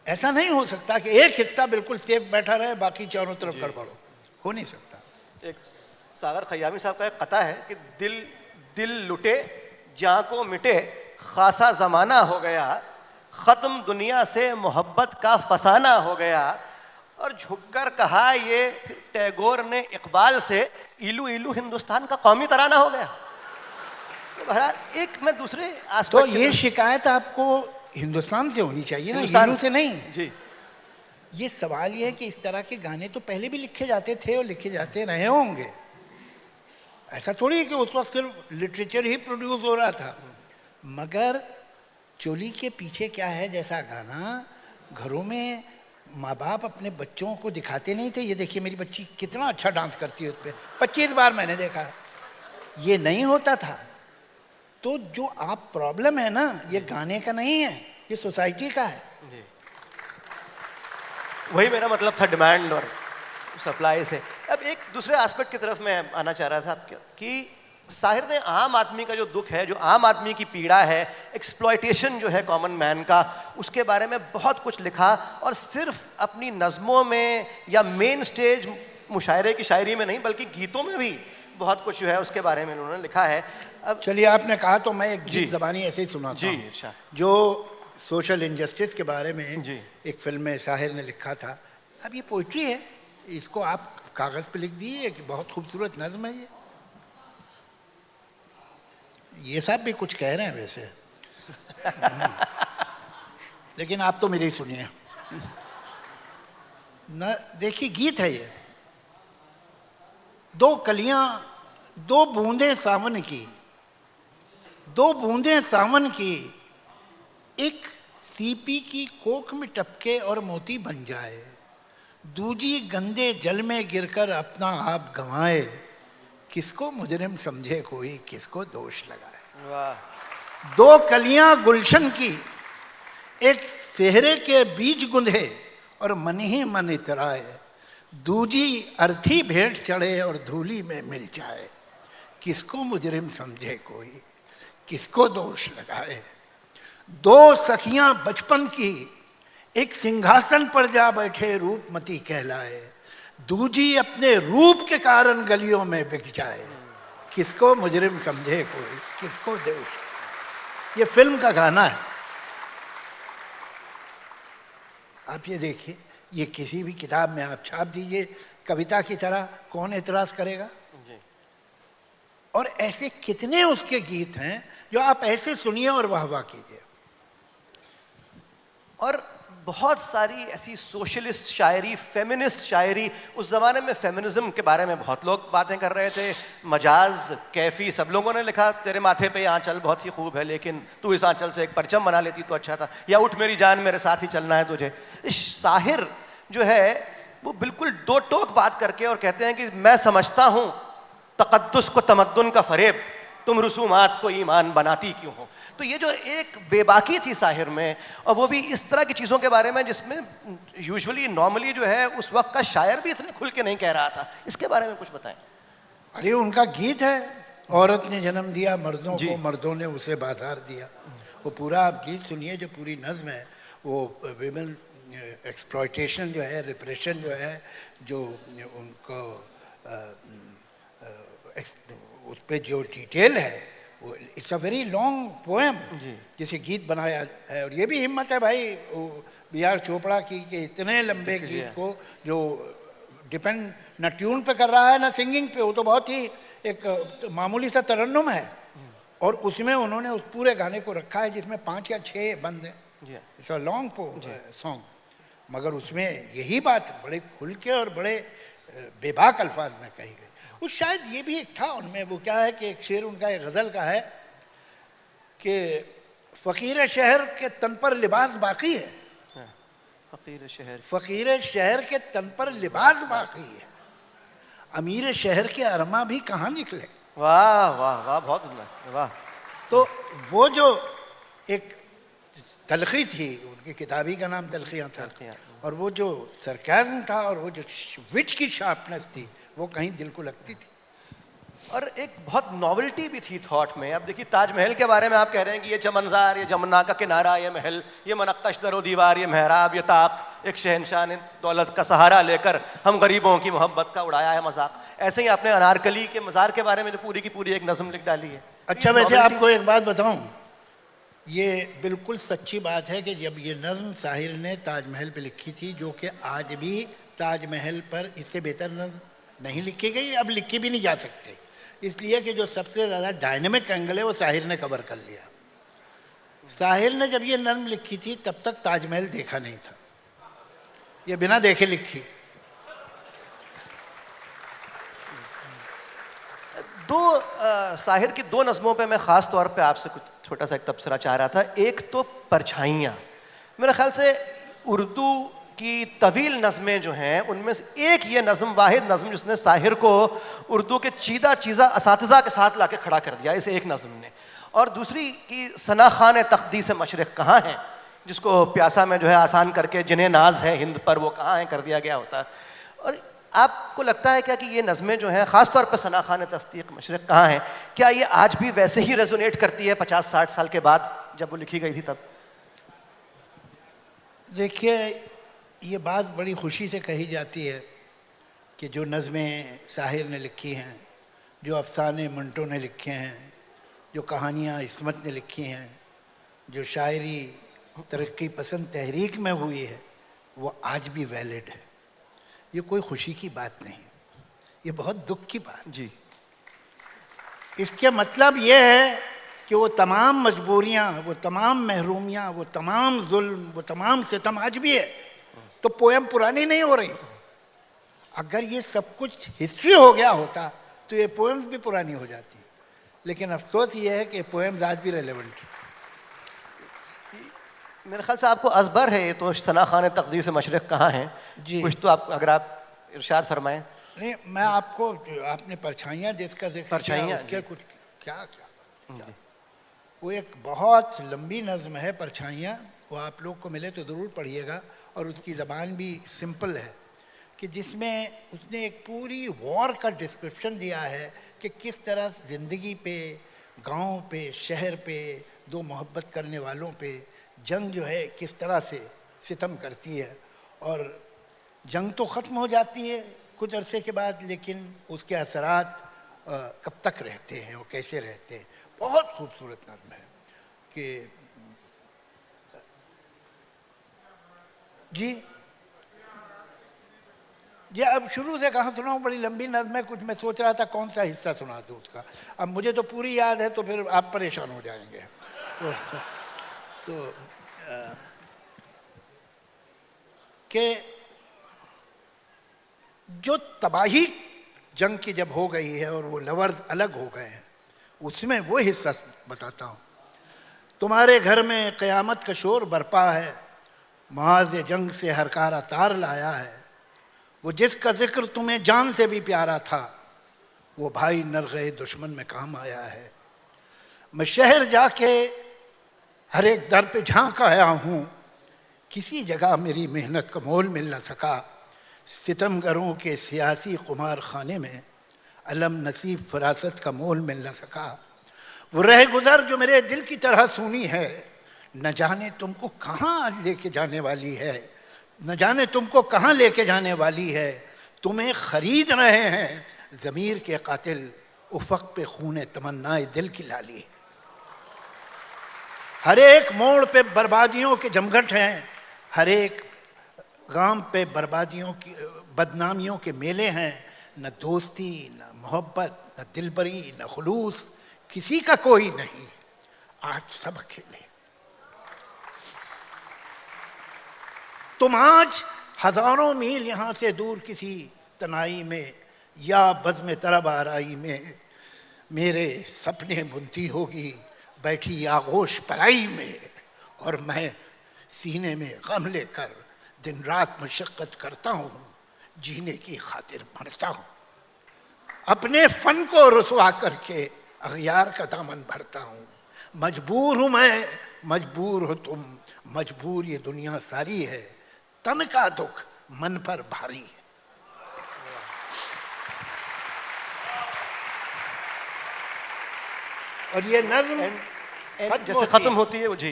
ऐसा नहीं हो सकता कि एक हिस्सा बिल्कुल सेफ बैठा रहे, बाकी चारों तरफ गड़बड़ हो नहीं सकता। एक सागर खयामी साहब का एक कथा है कि दिल दिल लुटे जां को मिटे खासा जमाना हो गया, खत्म दुनिया से मोहब्बत का फसाना हो गया। और झुककर कहा ये फिर टैगोर ने इकबाल से, इलू इलू हिंदुस्तान का कौमी तराना हो गया। तो बहरहाल एक मैं दूसरे तो आस्पेक्ट ये शिकायत आपको हिंदुस्तान से होनी चाहिए ना, हिंदुस्तान इलू से नहीं। जी, ये सवाल ये है कि इस तरह के गाने तो पहले भी लिखे जाते थे और लिखे जाते रहे होंगे। ऐसा थोड़ी है कि उस वक्त सिर्फ लिटरेचर ही प्रोड्यूस हो रहा था। मगर चोली के पीछे क्या है जैसा गाना घरों में माँ बाप अपने बच्चों को दिखाते नहीं थे, ये देखिए मेरी बच्ची कितना अच्छा डांस करती है उस पर, 25 बार मैंने देखा, ये नहीं होता था। तो जो आप प्रॉब्लम है ना, ये गाने का नहीं है, ये सोसाइटी का है। जी। वही मेरा मतलब था, डिमांड और सप्लाई से। अब एक दूसरे एस्पेक्ट की तरफ मैं आना चाह रहा था कि साहिर ने आम आदमी का जो दुख है, जो आम आदमी की पीड़ा है, एक्सप्लॉयटेशन जो है कॉमन मैन का, उसके बारे में बहुत कुछ लिखा। और सिर्फ अपनी नज़मों में या मेन स्टेज मुशायरे की शायरी में नहीं, बल्कि गीतों में भी बहुत कुछ जो है उसके बारे में उन्होंने लिखा है। अब चलिए, आपने कहा तो मैं एक गीत ज़बानी ऐसे ही सुनाता जी, हूँ, अच्छा। जो सोशल इंजस्टिस के बारे में जी। एक फिल्म में साहिर ने लिखा था। अब ये पोइट्री है, इसको आप कागज़ पे लिख दिए कि बहुत खूबसूरत नज़्म है ये साहब भी कुछ कह रहे हैं वैसे लेकिन आप तो मेरी ही सुनिए न। देखिए गीत है ये। दो कलियां, दो बूंदें सावन की, दो बूंदें सावन की, एक सीपी की कोख में टपके और मोती बन जाए, दूजी गंदे जल में गिरकर अपना आप गंवाए, किसको मुजरिम समझे कोई, किसको दोष लगाए। वाह। दो कलियां गुलशन की, एक सेहरे के बीज गुंधे और मन ही मन इतराए, दूजी अर्थी भेंट चढ़े और धूली में मिल जाए, किसको मुजरिम समझे कोई, किसको दोष लगाए। दो सखियां बचपन की, एक सिंहासन पर जा बैठे रूपमती कहलाए, दूजी अपने रूप के कारण गलियों में बिक जाए, किसको मुजरिम समझे कोई, किसको दोष। ये फिल्म का गाना है। आप ये देखिए, ये किसी भी किताब में आप छाप दीजिए कविता की तरह, कौन एतराज करेगा। जी। और ऐसे कितने उसके गीत हैं जो आप ऐसे सुनिए और वाह वाह कीजिए। और बहुत सारी ऐसी सोशलिस्ट शायरी, फेमिनिस्ट शायरी, उस ज़माने में फेमिनिज्म के बारे में बहुत लोग बातें कर रहे थे। मजाज, कैफ़ी, सब लोगों ने लिखा तेरे माथे पे ये आंचल बहुत ही खूब है, लेकिन तू इस आंचल से एक परचम बना लेती तो अच्छा था, या उठ मेरी जान मेरे साथ ही चलना है तुझे। इस शाहिर जो है वो बिल्कुल दो टोक बात करके और कहते हैं कि मैं समझता हूँ तकद्दुस को तमद्दुन का फरेब, तुम रसूमात को ईमान बनाती क्यों हो। तो ये जो एक बेबाकी थी शाहिर में, और वो भी इस तरह की चीज़ों के बारे में जिसमें यूजुअली नॉर्मली जो है उस वक्त का शायर भी इतने खुल के नहीं कह रहा था, इसके बारे में कुछ बताएं। अरे उनका गीत है, औरत ने जन्म दिया मर्दों जी। को, मर्दों ने उसे बाजार दिया। वो पूरा आप गीत सुनिए, जो पूरी नज्म है वो विमेन एक्सप्लॉयटेशन जो है, रिप्रेशन जो है, जो उनको उस पर जो डिटेल है वो it's a very long poem जिसे गीत बनाया है। और ये भी हिम्मत है भाई बी आर चोपड़ा की कि इतने लंबे गीत को जो डिपेंड न ट्यून पे कर रहा है न सिंगिंग पे, वो तो बहुत ही एक मामूली सा तरन्नुम है, और उसमें उन्होंने उस पूरे गाने को रखा है जिसमें 5 या 6 बंद हैं। इट्स अ लॉन्ग सॉन्ग, मगर उसमें यही बात बड़े खुल के और बड़े बेबाक अल्फाज में कही गई। उस शायद ये भी एक था उनमें, वो क्या है कि एक शेर उनका एक गज़ल का है कि फ़कीर शहर के तन पर लिबास बाकी है, फ़कीर शहर के तन पर लिबास बाकी है, अमीर शहर के अरमा भी कहाँ निकले। वाह वाह वाह, बहुत वाह। तो वो जो एक तलखी थी, उनकी किताबी का नाम तलखियाँ था, और वो जो सरकाज़म था और वो जो विच की शार्पनेस थी वो कहीं दिल को लगती थी। और एक बहुत नॉवेल्टी भी थी थॉट में। अब देखिए ताजमहल के बारे में आप कह रहे हैं कि ये चमनजार, ये जमुना का किनारा, ये महल, ये मनक्कश दरो दीवार, ये मेहराब, ये ताक, एक शहनशाह ने दौलत का सहारा लेकर हम गरीबों की मोहब्बत का उड़ाया है मजाक। ऐसे ही आपने अनारकली के मज़ार के बारे में जो पूरी की पूरी एक नज़म लिख डाली है। अच्छा, वैसे आपको एक बात बताऊं, ये बिल्कुल सच्ची बात है कि जब ये नज़म साहिर ने ताजमहल पे लिखी थी, जो कि आज भी ताजमहल पर इससे बेहतर नज़म नहीं लिखी गई, अब लिखी भी नहीं जा सकती, इसलिए कि जो सबसे ज़्यादा डायनेमिक एंगल है वो साहिर ने कवर कर लिया। साहिर ने जब ये नज़म लिखी थी तब तक ताजमहल देखा नहीं था, ये बिना देखे लिखी। साहिर की 2 नज़मों पे मैं ख़ास तौर पे आपसे कुछ छोटा सा एक तबसरा चाह रहा था। एक तो परछाइयाँ, मेरे ख्याल से उर्दू की तवील नज़में जो हैं उनमें से एक ये नज़म, वाहिद नज़म जिसने साहिर को उर्दू के चीदा चीज़ा असातिज़ा के साथ लाके खड़ा कर दिया, इसे एक नज़म ने। और दूसरी कि सना खान तक़दीस मशरिक़ कहाँ है, जिसको प्यासा में जो है आसान करके जिन्हें नाज है हिंद पर वो कहाँ है कर दिया गया होता है। और आपको लगता है क्या कि ये नज़में जो हैं ख़ास तौर पर सना खान तक़दीस मशरिक़ कहाँ है, क्या ये आज भी वैसे ही रेजोनेट करती है 50-60 साल के बाद जब वो लिखी गई थी तब? देखिए, ये बात बड़ी खुशी से कही जाती है कि जो नज़में साहिर ने लिखी हैं, जो अफसाने मंटो ने लिखे हैं, जो कहानियाँ इस्मत ने लिखी हैं, जो शायरी तरक्की पसंद तहरीक में हुई है, वो आज भी वैलिड है। ये कोई खुशी की बात नहीं, ये बहुत दुख की बात जी। इसके मतलब ये है कि वो तमाम मजबूरियाँ, वो तमाम महरूमियाँ, वो तमाम जुल्म, वो तमाम सितम आज भी है। तो पोएम पुरानी नहीं हो रही। अगर ये सब कुछ हिस्ट्री हो गया होता तो ये पोएम्स भी पुरानी हो जाती, लेकिन अफसोस ये है कि पोएम्स आज भी रेलेवेंट है। मेरे ख्याल से आपको अजबर है ये तो, सना खान तक़दीस मशरिक़ कहाँ है जी। कुछ तो आप अगर आप इरशाद फरमाएं। नहीं, मैं आपको, आपने परछाइयाँ जिसका जिक्र किया, परछाइयाँ, उसके जी। कुछ क्या वो एक बहुत लंबी नज़म है परछाइयाँ, वो आप लोग को मिले तो ज़रूर पढ़िएगा, और उसकी ज़बान भी सिंपल है कि जिसमें उसने एक पूरी वॉर का डिस्क्रिप्शन दिया है कि किस तरह ज़िंदगी पे, गांव पे, शहर पे, दो मोहब्बत करने वालों पे जंग जो है किस तरह से सितम करती है। और जंग तो ख़त्म हो जाती है कुछ अरसे के बाद, लेकिन उसके असरात कब तक रहते हैं और कैसे रहते हैं। बहुत खूबसूरत नज़्म है कि जी अब शुरू से कहाँ सुनाऊँ, बड़ी लंबी नज़्म है, कुछ मैं सोच रहा था कौन सा हिस्सा सुना दूँ उसका। अब मुझे तो पूरी याद है तो फिर आप परेशान हो जाएंगे। तो कि जो तबाही जंग की जब हो गई है और वो लवर्स अलग हो गए हैं, उसमें वो हिस्सा बताता हूँ। तुम्हारे घर में क़यामत का शोर बरपा है, महाज जंग से हरकारा तार लाया है। वो जिसका जिक्र तुम्हें जान से भी प्यारा था, वो भाई नरग़े दुश्मन में काम आया है। मैं शहर जाके हर एक दर पे झांक आया हूँ, किसी जगह मेरी मेहनत का मोल मिल न सका। सितमगरों के सियासी कुमार खाने में अलम नसीब फरासत का मोल मिल न सका। वो रह गुज़र जो मेरे दिल की तरह सुनी है, न जाने तुमको कहाँ लेके जाने वाली है, न जाने तुमको कहाँ लेके जाने वाली है। तुम्हें ख़रीद रहे हैं ज़मीर के कातिल, उफ़क़ पे खून तमन्नाए दिल की लाली है। हर एक मोड़ पे बर्बादियों के जमघट हैं, हर एक गांव पे बर्बादियों की बदनामियों के मेले हैं। न दोस्ती, न मोहब्बत, न दिलबरी, न खुलूस, किसी का कोई नहीं। आज सब अकेले। तुम आज हजारों मील यहाँ से दूर किसी तनाई में या बज़्म तरब आराई में मेरे सपने बुनती होगी बैठी आगोश पराई में। और मैं सीने में गम लेकर दिन रात मशक्क़त करता हूँ, जीने की खातिर मरता हूँ। अपने फ़न को रुसवा करके अग़यार का दामन भरता हूँ। मजबूर हूँ मैं, मजबूर हो तुम, मजबूर ये दुनिया सारी है। तन का दुख मन पर भारी है। और ये नज़्म जैसे ख़त्म होती है वो जी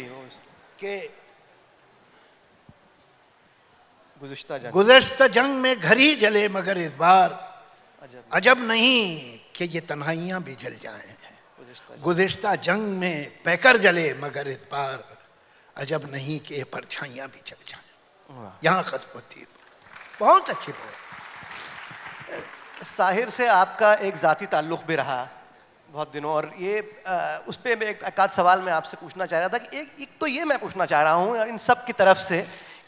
कि गुज़िश्ता जंग में घर ही जले मगर इस बार अजब नहीं कि ये तन्हाइयाँ भी जल जाएं। गुज़िश्ता जंग में पैकर जले मगर इस बार अजब नहीं कि ये परछाइयाँ भी जल जाएं। यहाँ खत्म होती है। बहुत अच्छी बात। साहिर से आपका एक ज़ाती ताल्लुक़ भी रहा बहुत दिनों, और ये उस पर एक आध सवाल मैं आपसे पूछना चाह रहा था कि एक तो ये मैं पूछना चाह रहा हूँ इन सब की तरफ से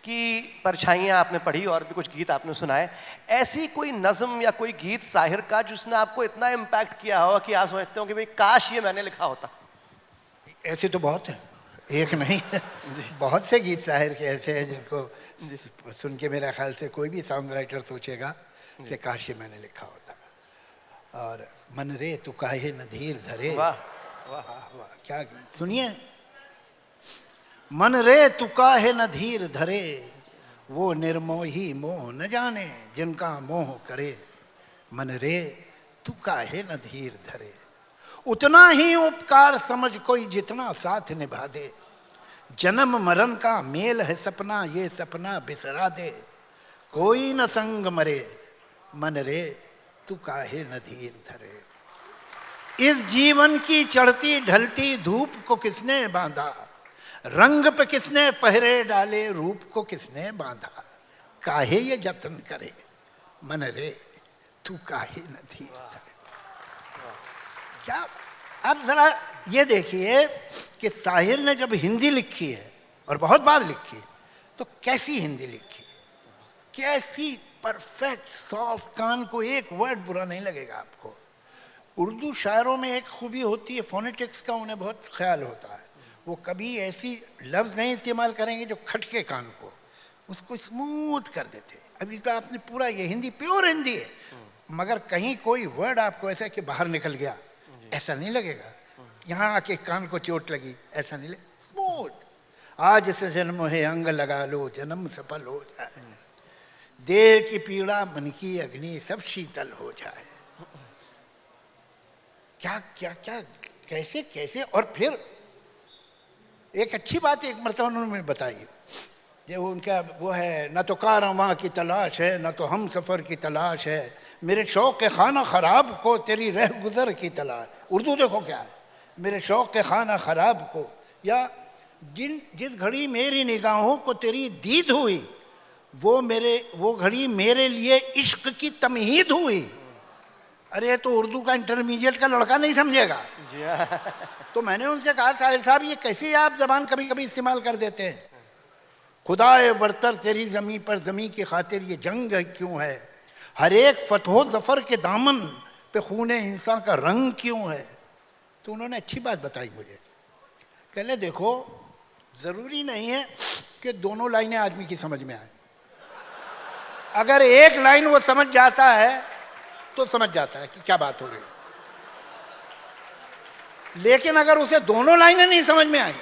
कि परछाइयाँ आपने पढ़ी और भी कुछ गीत आपने सुनाए, ऐसी कोई नज़म या कोई गीत साहिर का जिसने आपको इतना इम्पैक्ट किया हो कि आप समझते हो कि भाई काश ये मैंने लिखा होता? ऐसे तो बहुत है, एक नहीं है, बहुत से गीत साहिर के ऐसे हैं जिनको सुन के मेरा ख्याल से कोई भी सॉन्ग राइटर सोचेगा कि काश ये मैंने लिखा होता। और मन रे तू काहे न धीर धरे, वाह वाह वाह, क्या गीत सुनिए। मन रे तू काहे न धीर धरे, वो निर्मोही मोह न जाने जिनका मोह करे। मन रे तू काहे न धीर धरे, उतना ही उपकार समझ कोई जितना साथ निभा दे। जन्म मरण का मेल है सपना, ये सपना बिसरा दे। कोई न संग मरे, मन रे तू काहे न धीर धरे। इस जीवन की चढ़ती ढलती धूप को किसने बांधा, रंग पे किसने पहरे डाले, रूप को किसने बांधा। काहे ये जतन करे, मन रे तू काहे न धीर धरे। क्या अब जरा ये देखिए कि साहिर ने जब हिंदी लिखी है और बहुत बार लिखी है तो कैसी हिंदी लिखी, कैसी परफेक्ट सॉफ्ट, कान को एक वर्ड बुरा नहीं लगेगा आपको। उर्दू शायरों में एक खूबी होती है, फोनेटिक्स का उन्हें बहुत ख्याल होता है। वो कभी ऐसी लफ्ज़ नहीं इस्तेमाल करेंगे जो खटके कान को, उसको स्मूथ कर देते। अभी तो आपने पूरा ये हिंदी प्योर हिंदी है, मगर कहीं कोई वर्ड आपको ऐसा कि बाहर निकल गया ऐसा नहीं लगेगा, यहाँ आके कान को चोट लगी ऐसा नहीं लगे, स्मूथ। आज से जन्म है अंग लगा लो, जन्म सफल हो जाए। देह की पीड़ा मन की अग्नि सब शीतल हो जाए। क्या क्या क्या कैसे कैसे। और फिर एक अच्छी बात एक मरतबा उन्होंने बताई, जो उनका वो है, न तो कारवां की तलाश है न तो हम सफ़र की तलाश है, मेरे शौक़ के खाना ख़राब को तेरी रह गुज़र की तलाश। उर्दू देखो क्या है, मेरे शौक़ के खाना ख़राब को, या जिस घड़ी मेरी निगाहों को तेरी दीद हुई वो घड़ी मेरे लिए इश्क की तमहीद हुई। अरे तो उर्दू का इंटरमीडिएट का लड़का नहीं समझेगा। तो मैंने उनसे कहा साहिर साहब ये कैसी आप ज़बान कभी कभी इस्तेमाल कर देते हैं, खुदाए बरतर तेरी ज़मीं पर ज़मीं की खातिर ये जंग क्यों है, हर एक फतहो ज़फ़र के दामन पे खूने इंसान का रंग क्यों है। तो उन्होंने अच्छी बात बताई मुझे, कहले देखो ज़रूरी नहीं है कि दोनों लाइनें आदमी की समझ में आए, अगर एक लाइन वो समझ जाता है तो समझ जाता है कि क्या बात हो रही है, लेकिन अगर उसे दोनों लाइनें नहीं समझ में आई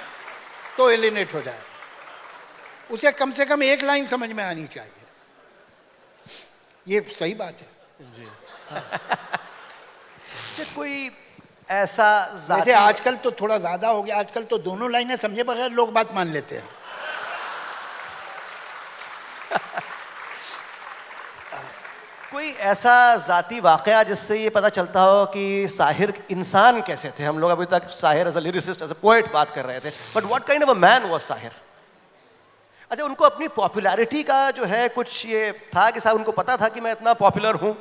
तो एलिनेट हो जाए। उसे कम से कम एक लाइन समझ में आनी चाहिए, ये सही बात है जी। कोई ऐसा वैसे आजकल तो थोड़ा ज्यादा हो गया, आजकल तो दोनों लाइनें समझे बगैर लोग बात मान लेते हैं। कोई ऐसा जाती वाकया जिससे ये पता चलता हो कि साहिर इंसान कैसे थे। हम लोग अभी तक Sahir as a lyricist, as a poet बात कर रहे थे, but what kind of a man was Sahir. अच्छा, उनको अपनी पॉपुलैरिटी का जो है कुछ ये था कि साहब उनको पता था कि मैं इतना पॉपुलर हूँ?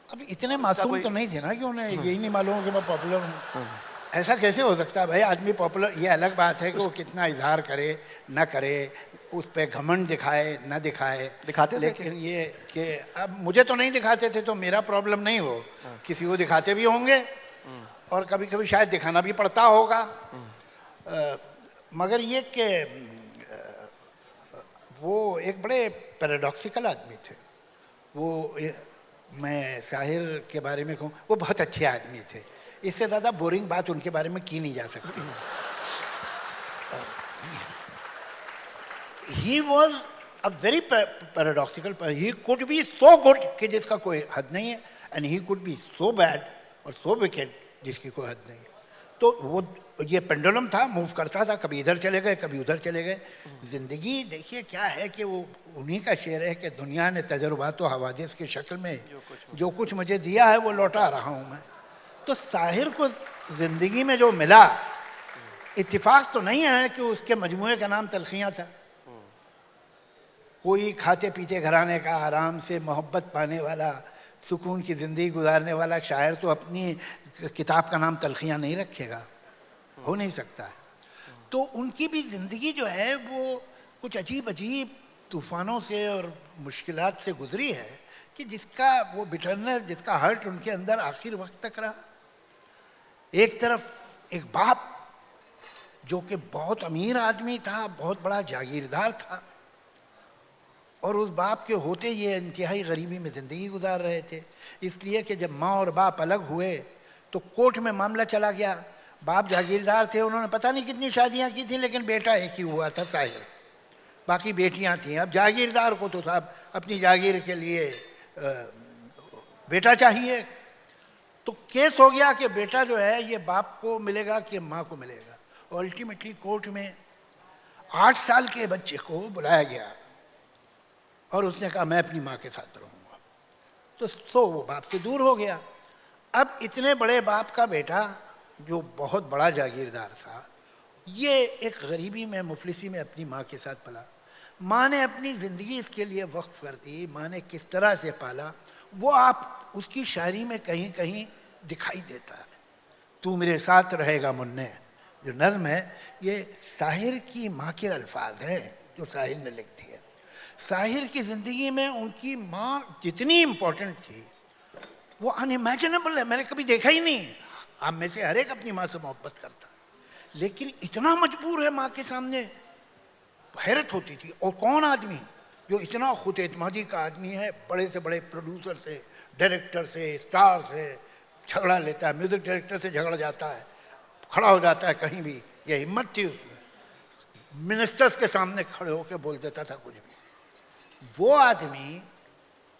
अब इतने मासूम तो नहीं थे ना कि उन्हें यही नहीं मालूम कि मैं पॉपुलर हूँ। ऐसा कैसे हो सकता है भाई, आदमी पॉपुलर, ये अलग बात है कि वो कितना इजहार करे ना करे, उस पर घमंड दिखाए ना दिखाए, दिखाते थे, लेकिन ये कि अब मुझे तो नहीं दिखाते थे तो मेरा प्रॉब्लम नहीं हो, किसी को दिखाते भी होंगे और कभी कभी शायद दिखाना भी पड़ता होगा। मगर ये कि वो एक बड़े पैराडॉक्सिकल आदमी थे। वो मैं साहिर के बारे में कहूँ, वो बहुत अच्छे आदमी थे, इससे ज़्यादा बोरिंग बात उनके बारे में की नहीं जा सकती। He was a very paradoxical, he could be so good कि जिसका कोई हद नहीं है, and he could be so bad और सो विकेड जिसकी कोई हद नहीं है। तो वो ये पेंडुलम था, मूव करता था, कभी इधर चले गए कभी उधर चले गए। ज़िंदगी देखिए क्या है कि वो उन्हीं का शेर है कि दुनिया ने तजुर्बात व हवादिस की शक्ल में जो कुछ मुझे दिया है वो लौटा रहा हूँ मैं। तो साहिर को ज़िंदगी में जो मिला, इत्तिफाक तो नहीं है कि उसके मजमूए का नाम तलखियाँ था। कोई खाते पीते घराने का, आराम से मोहब्बत पाने वाला, सुकून की ज़िंदगी गुजारने वाला शायर तो अपनी किताब का नाम तलखियाँ नहीं रखेगा, हो नहीं सकता है। तो उनकी भी ज़िंदगी जो है वो कुछ अजीब अजीब तूफ़ानों से और मुश्किलात से गुजरी है कि जिसका वो बिटरनेस, जिसका हर्ट उनके अंदर आखिर वक्त तक रहा। एक तरफ एक बाप जो कि बहुत अमीर आदमी था, बहुत बड़ा जागीरदार था, और उस बाप के होते ये इंतहाई गरीबी में ज़िंदगी गुजार रहे थे, इसलिए कि जब माँ और बाप अलग हुए तो कोर्ट में मामला चला गया। बाप जागीरदार थे, उन्होंने पता नहीं कितनी शादियाँ की थी, लेकिन बेटा एक ही हुआ था साहिर, बाकी बेटियाँ थीं। अब जागीरदार को तो साहब अपनी जागीर के लिए बेटा चाहिए, तो केस हो गया कि बेटा जो है ये बाप को मिलेगा कि माँ को मिलेगा। अल्टीमेटली कोर्ट में 8 साल के बच्चे को बुलाया गया और उसने कहा मैं अपनी माँ के साथ रहूँगा, तो वो बाप से दूर हो गया। अब इतने बड़े बाप का बेटा जो बहुत बड़ा जागीरदार था, ये एक गरीबी में, मुफलिसी में अपनी माँ के साथ पला। माँ ने अपनी ज़िंदगी इसके लिए वक्फ कर दी, माँ ने किस तरह से पाला वो आप उसकी शायरी में कहीं कहीं दिखाई देता है। तू मेरे साथ रहेगा मुन्ने, जो नज़्म है ये साहिर की माँ के अल्फाज हैं जो साहिर ने लिख दिए। साहिर की ज़िंदगी में उनकी माँ जितनी इम्पोर्टेंट थी वो अनइमेजिनेबल है, मैंने कभी देखा ही नहीं। आप में से हर एक अपनी माँ से मोहब्बत करता, लेकिन इतना मजबूर है माँ के सामने, हैरत होती थी। और कौन आदमी जो इतना खुद एतमादी का आदमी है, बड़े से बड़े प्रोड्यूसर से, डायरेक्टर से, स्टार से झगड़ा लेता है, म्यूज़िक डायरेक्टर से झगड़ जाता है, खड़ा हो जाता है कहीं भी, ये हिम्मत थी उसमें। मिनिस्टर्स के सामने खड़े होकर बोल देता था कुछ भी। वो आदमी,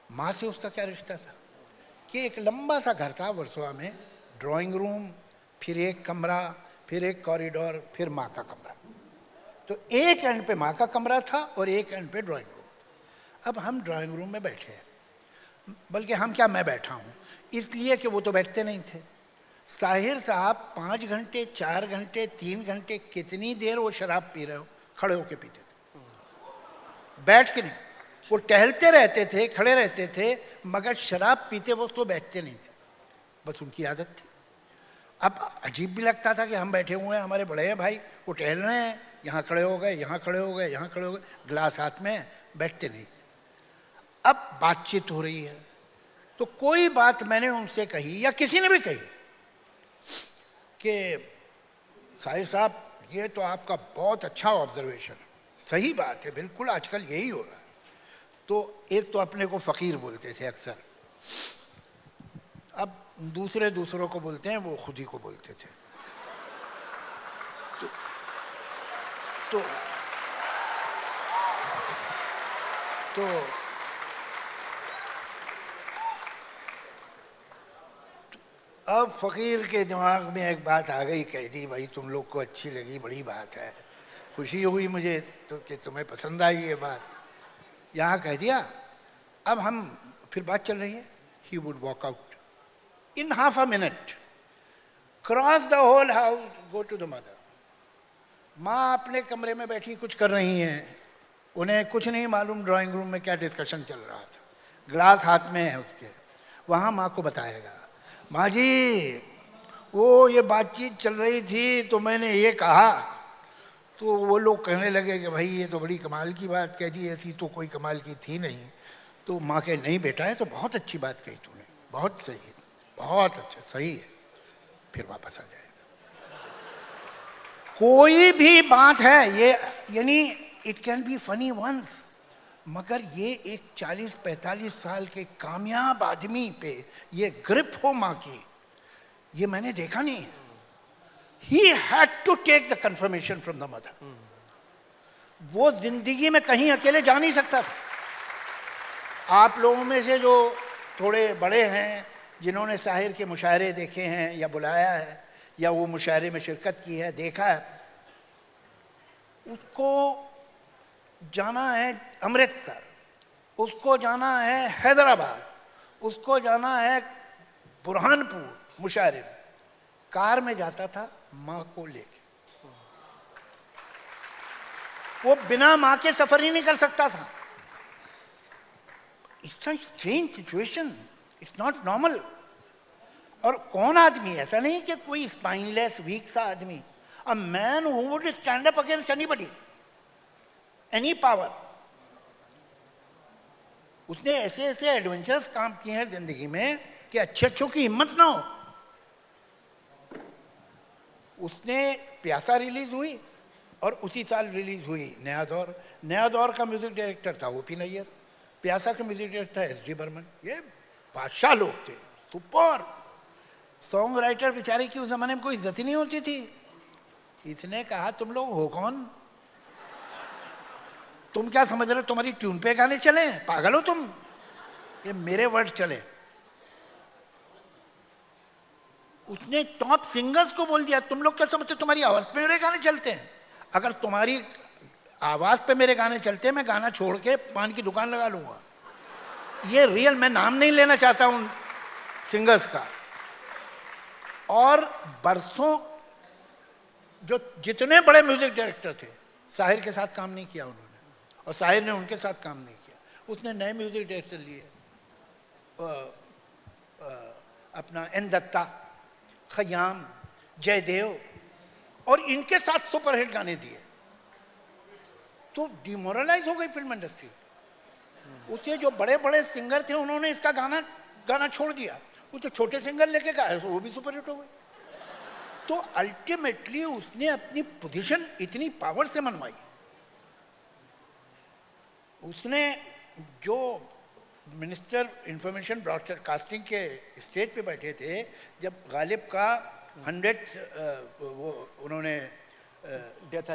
माँ से उसका क्या रिश्ता था कि एक लंबा सा घर था वर्सोवा में, ड्राइंग रूम, फिर एक कमरा, फिर एक कॉरिडोर, फिर माँ का कमरा। तो एक एंड पे माँ का कमरा था और एक एंड पे ड्राइंग रूम। अब हम ड्राइंग रूम में बैठे हैं, बल्कि हम क्या, मैं बैठा हूँ, इसलिए कि वो तो बैठते नहीं थे। साहिर साहब 5 घंटे, 4 घंटे, 3 घंटे, कितनी देर वो शराब पी रहे हो, खड़े होके पीते थे, बैठ के नहीं। वो टहलते रहते थे, खड़े रहते थे, मगर शराब पीते वक्त तो बैठते नहीं थे, बस उनकी आदत थी। अब अजीब भी लगता था कि हम बैठे हुए हैं, हमारे बड़े हैं भाई, वो टहल रहे हैं, यहाँ खड़े हो गए, यहाँ खड़े हो गए, यहाँ खड़े हो गए, गिलास हाथ में, बैठते नहीं। अब बातचीत हो रही है तो कोई बात मैंने उनसे कही या किसी ने भी कही कि साहिर साहब ये तो आपका बहुत अच्छा ऑब्जर्वेशन है, सही बात है, बिल्कुल आजकल यही हो रहा है। तो एक तो अपने को फ़कीर बोलते थे अक्सर, अब दूसरों को बोलते हैं, वो खुद ही को बोलते थे। तो अब फ़कीर के दिमाग में एक बात आ गई, कह दी भाई तुम लोग को अच्छी लगी, बड़ी बात है, खुशी हुई मुझे तो कि तुम्हें पसंद आई ये बात, यहाँ कह दिया। अब हम फिर बात चल रही है, he would walk out in half a minute, cross the whole house, go to the mother. माँ अपने कमरे में बैठी कुछ कर रही हैं, उन्हें कुछ नहीं मालूम ड्राइंग रूम में क्या डिस्कशन चल रहा था, ग्लास हाथ में है उसके, वहाँ माँ को बताएगा, माँ जी वो ये बातचीत चल रही थी तो मैंने ये कहा, तो वो लोग कहने लगे कि भाई ये तो बड़ी कमाल की बात कह दी, ऐसी तो कोई कमाल की थी नहीं। तो माँ कहे नहीं बेटा, है तो बहुत अच्छी बात कही तूने, बहुत सही है, बहुत अच्छा, सही है, फिर वापस आ जाएगा। कोई भी बात है ये, यानी it can be funny once, मगर ये एक 40-45 साल के कामयाब आदमी पे ये ग्रिप हो माँ की, ये मैंने देखा नहीं है। He had to take the confirmation from the mother. वो जिंदगी में कहीं अकेले जा नहीं सकता था। आप लोगों में से जो थोड़े बड़े हैं, जिन्होंने साहिर के मुशायरे देखे हैं या बुलाया है या वो मुशायरे में शिरकत की है, देखा है, उसको जाना है अमृतसर, उसको जाना है हैदराबाद, उसको जाना है बुरहानपुर मुशायरे में, कार में जाता था माँ को लेके। वो बिना माँ के सफर ही नहीं कर सकता था। It's a strange situation, it's not normal. और कौन आदमी, ऐसा नहीं कि कोई स्पाइनलेस वीक सा आदमी, a man who would stand up against anybody, any power. उसने ऐसे ऐसे एडवेंचरस काम किए हैं जिंदगी में कि अच्छों की हिम्मत ना हो। उसने प्यासा रिलीज हुई और उसी साल रिलीज हुई नया दौर। नया दौर का म्यूजिक डायरेक्टर था ओपी नैयर, प्यासा का म्यूजिक डायरेक्टर था एस डी बर्मन। ये बादशाह लोग थे, सुपर सॉन्ग राइटर। बेचारे की उस जमाने में कोई इज्जत ही नहीं होती थी। इसने कहा तुम लोग हो कौन, तुम क्या समझ रहे हो तुम्हारी ट्यून पे गाने चले, पागल हो तुम, ये मेरे वर्ड चले। उसने टॉप सिंगर्स को बोल दिया तुम लोग क्या समझते हो तुम्हारी आवाज पे मेरे गाने चलते हैं, अगर तुम्हारी आवाज पे मेरे गाने चलते हैं मैं गाना छोड़ के पान की दुकान लगा लूंगा। ये रियल, मैं नाम नहीं लेना चाहता उन सिंगर्स का। और बरसों जो जितने बड़े म्यूजिक डायरेक्टर थे, साहिर के साथ काम नहीं किया उन्होंने और साहिर ने उनके साथ काम नहीं किया। उसने नए म्यूजिक डायरेक्टर लिए, अपना एन दत्ता, खयाम, जयदेव, और इनके साथ सुपरहिट गाने दिए। तो डिमोरलाइज हो गई फिल्म इंडस्ट्री। उसके जो बड़े बड़े सिंगर थे उन्होंने इसका गाना छोड़ दिया, वो तो छोटे सिंगर लेके गाए, वो भी सुपरहिट हो गए। तो अल्टीमेटली उसने अपनी पोजीशन इतनी पावर से मनवाई। उसने जो मिनिस्टर इंफॉर्मेशन ब्रॉडकास्टिंग के स्टेज पे बैठे थे, जब गालिब का 100 वो उन्होंने डेथ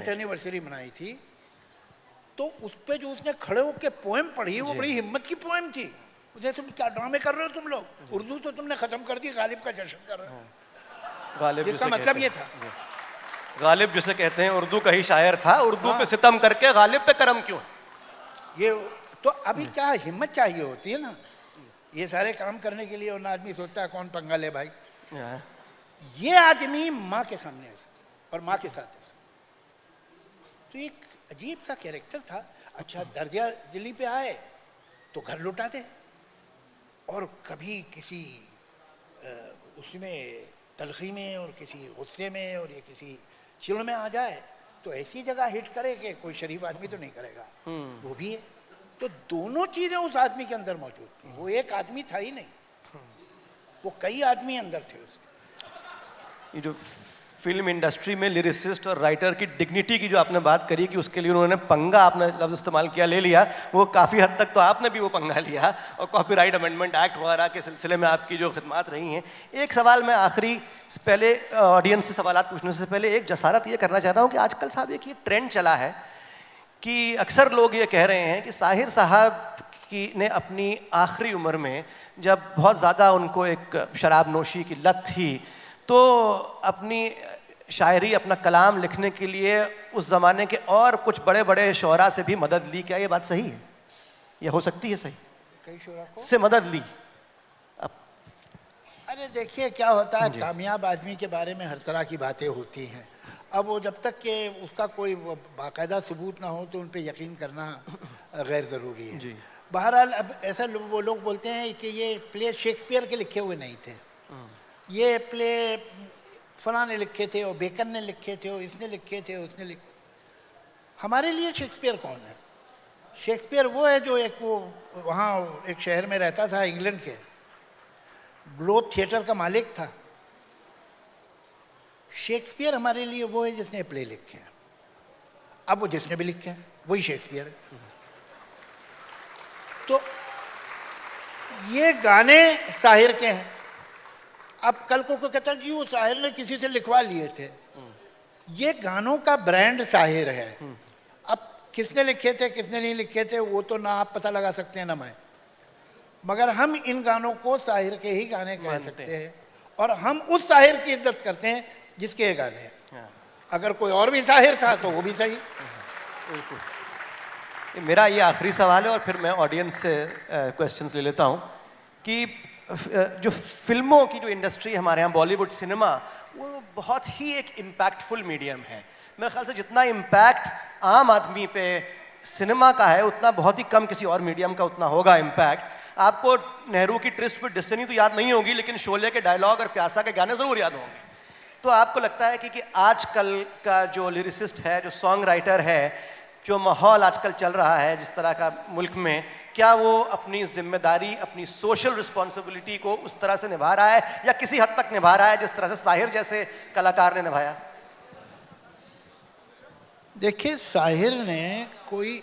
एनिवर्सरी मनाई थी, तो उस पे जो उसने खड़े होकर पोएम पढ़ी, वो बड़ी हिम्मत की पोएम थी। जैसे तुम क्या ड्रामे कर रहे हो तुम लोग, उर्दू तो तुमने खत्म कर दी, गालिब का जश्न कर रहे हो। गालिब जिसका मतलब ये था, गालिब जिसे कहते हैं उर्दू का ही शायर था, उर्दू पे सितम करके गालिब पे करम क्यों। ये तो अभी क्या हिम्मत चाहिए होती है ना ये सारे काम करने के लिए, और आदमी सोचता है कौन पंगा ले भाई। ये आदमी माँ के सामने है और माँ के साथ है, तो एक अजीब सा कैरेक्टर था। अच्छा दर्जा दिल्ली पे आए तो घर लुटाते, और कभी किसी उसमें तलखी में और किसी गुस्से में और ये किसी चिड़ में आ जाए तो ऐसी जगह हिट करे कि कोई शरीफ आदमी तो नहीं करेगा, वो भी है। तो दोनों चीजें उस आदमी के अंदर मौजूद थी। वो एक आदमी था ही नहीं, वो कई आदमी अंदर थे उसके। ये जो फिल्म इंडस्ट्री में लिरिसिस्ट और राइटर की डिग्निटी की जो आपने बात करी कि उसके लिए उन्होंने पंगा, आपने लफ्ज़ इस्तेमाल किया, ले लिया, वो काफ़ी हद तक तो आपने भी वो पंगा लिया और कॉपीराइट अमेंडमेंट एक्ट वगैरह के सिलसिले में आपकी जो खिदमात रही हैं। एक सवाल मैं आखिरी पहले ऑडियंस से सवाल पूछने से पहले एक जसारत ये करना चाहता हूँ कि आजकल साहब एक ये ट्रेंड चला है कि अक्सर लोग ये कह रहे हैं कि साहिर साहब की ने अपनी आखिरी उम्र में जब बहुत ज़्यादा उनको एक शराब नोशी की लत थी तो अपनी शायरी, अपना कलाम लिखने के लिए उस ज़माने के और कुछ बड़े बड़े शोरा से भी मदद ली। क्या ये बात सही है? ये हो सकती है सही? कई शोरा को से मदद ली? अरे देखिए क्या होता है, कामयाब आदमी के बारे में हर तरह की बातें होती हैं। अब वो जब तक कि उसका कोई बाकायदा सबूत ना हो तो उन पर यकीन करना गैर ज़रूरी है जी। बहरहाल अब ऐसा वो लोग बोलते हैं कि ये प्ले शेक्सपियर के लिखे हुए नहीं थे, ये प्ले फलां ने लिखे थे और बेकन ने लिखे थे और इसने लिखे थे उसने लिखे। हमारे लिए शेक्सपियर कौन है? शेक्सपियर वो है जो एक वो वहाँ एक शहर में रहता था इंग्लैंड के, ग्लोब थिएटर का मालिक था। शेक्सपियर हमारे लिए वो है जिसने प्ले लिखे हैं। अब वो जिसने भी लिखे हैं वही शेक्सपियर है। तो ये गाने साहिर के हैं। अब कल को कहता है कि वो साहिर ने किसी से लिखवा लिए थे, ये गानों का ब्रांड साहिर है। अब किसने लिखे थे किसने नहीं लिखे थे वो तो ना आप पता लगा सकते हैं ना मैं, मगर हम इन गानों को साहिर के ही गाने कह सकते हैं और हम उस साहिर की इज्जत करते हैं जिसके ये गाने हैं। अगर कोई और भी साहिर था तो वो भी सही। मेरा ये आखिरी सवाल है और फिर मैं ऑडियंस से क्वेश्चंस ले लेता हूँ कि जो फिल्मों की जो इंडस्ट्री हमारे यहाँ बॉलीवुड सिनेमा, वो बहुत ही एक इम्पैक्टफुल मीडियम है। मेरे ख्याल से जितना इम्पैक्ट आम आदमी पे सिनेमा का है उतना बहुत ही कम किसी और मीडियम का उतना होगा इम्पैक्ट। आपको नेहरू की ट्रिस्ट विद डेस्टिनी तो याद नहीं होगी, लेकिन शोले के डायलॉग और प्यासा के गाने ज़रूर याद होंगे। तो आपको लगता है कि आजकल का जो लिरिसिस्ट है, जो सॉन्ग राइटर है, जो माहौल आजकल चल रहा है जिस तरह का मुल्क में, क्या वो अपनी जिम्मेदारी, अपनी सोशल रिस्पॉन्सिबिलिटी को उस तरह से निभा रहा है या किसी हद तक निभा रहा है जिस तरह से साहिर जैसे कलाकार ने निभाया? देखिए, साहिर ने कोई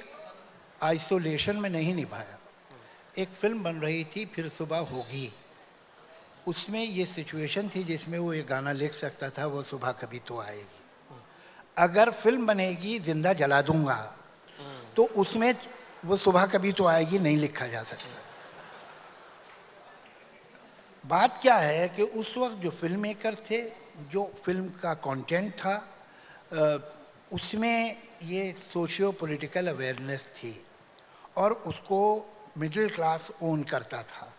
आइसोलेशन में नहीं निभाया। एक फिल्म बन रही थी फिर सुबह होगी, उसमें ये सिचुएशन थी जिसमें वो ये गाना लिख सकता था, वो सुबह कभी तो आएगी। अगर फिल्म बनेगी जिंदा जला दूंगा तो उसमें वो सुबह कभी तो आएगी नहीं लिखा जा सकता। बात क्या है कि उस वक्त जो फिल्म मेकर थे, जो फिल्म का कंटेंट था, उसमें ये सोशियो पॉलिटिकल अवेयरनेस थी और उसको मिडिल क्लास ओन करता था।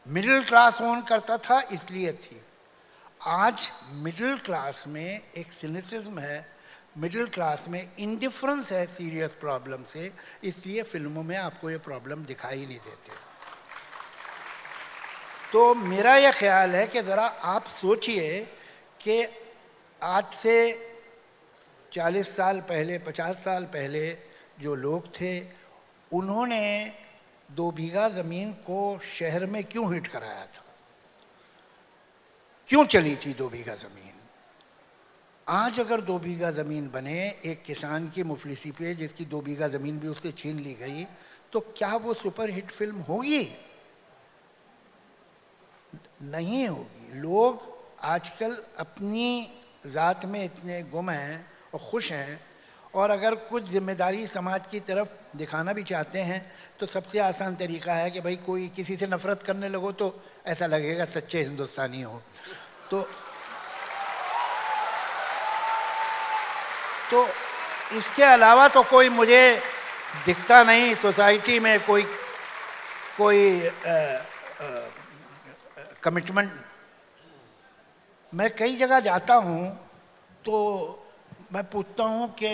मिडिल क्लास ओन करता था इसलिए थी। आज मिडिल क्लास में एक सिनिसिज्म है, मिडिल क्लास में इंडिफरेंस है सीरियस प्रॉब्लम से, इसलिए फिल्मों में आपको ये प्रॉब्लम दिखाई नहीं देते। तो मेरा यह ख्याल है कि ज़रा आप सोचिए कि आज से 40 साल पहले, 50 साल पहले जो लोग थे, उन्होंने 2 बीघा ज़मीन को शहर में क्यों हिट कराया था, क्यों चली थी 2 बीघा ज़मीन। आज अगर 2 बीघा ज़मीन बने एक किसान की मुफलिसी पे, जिसकी 2 बीघा ज़मीन भी उससे छीन ली गई, तो क्या वो सुपर हिट फिल्म होगी? नहीं होगी। लोग आजकल अपनी ज़ात में इतने गुम हैं और खुश हैं, और अगर कुछ जिम्मेदारी समाज की तरफ दिखाना भी चाहते हैं तो सबसे आसान तरीका है कि भाई कोई किसी से नफ़रत करने लगो तो ऐसा लगेगा सच्चे हिंदुस्तानी हो। तो इसके अलावा तो कोई मुझे दिखता नहीं सोसाइटी में कोई कमिटमेंट। मैं कई जगह जाता हूँ तो मैं पूछता हूँ कि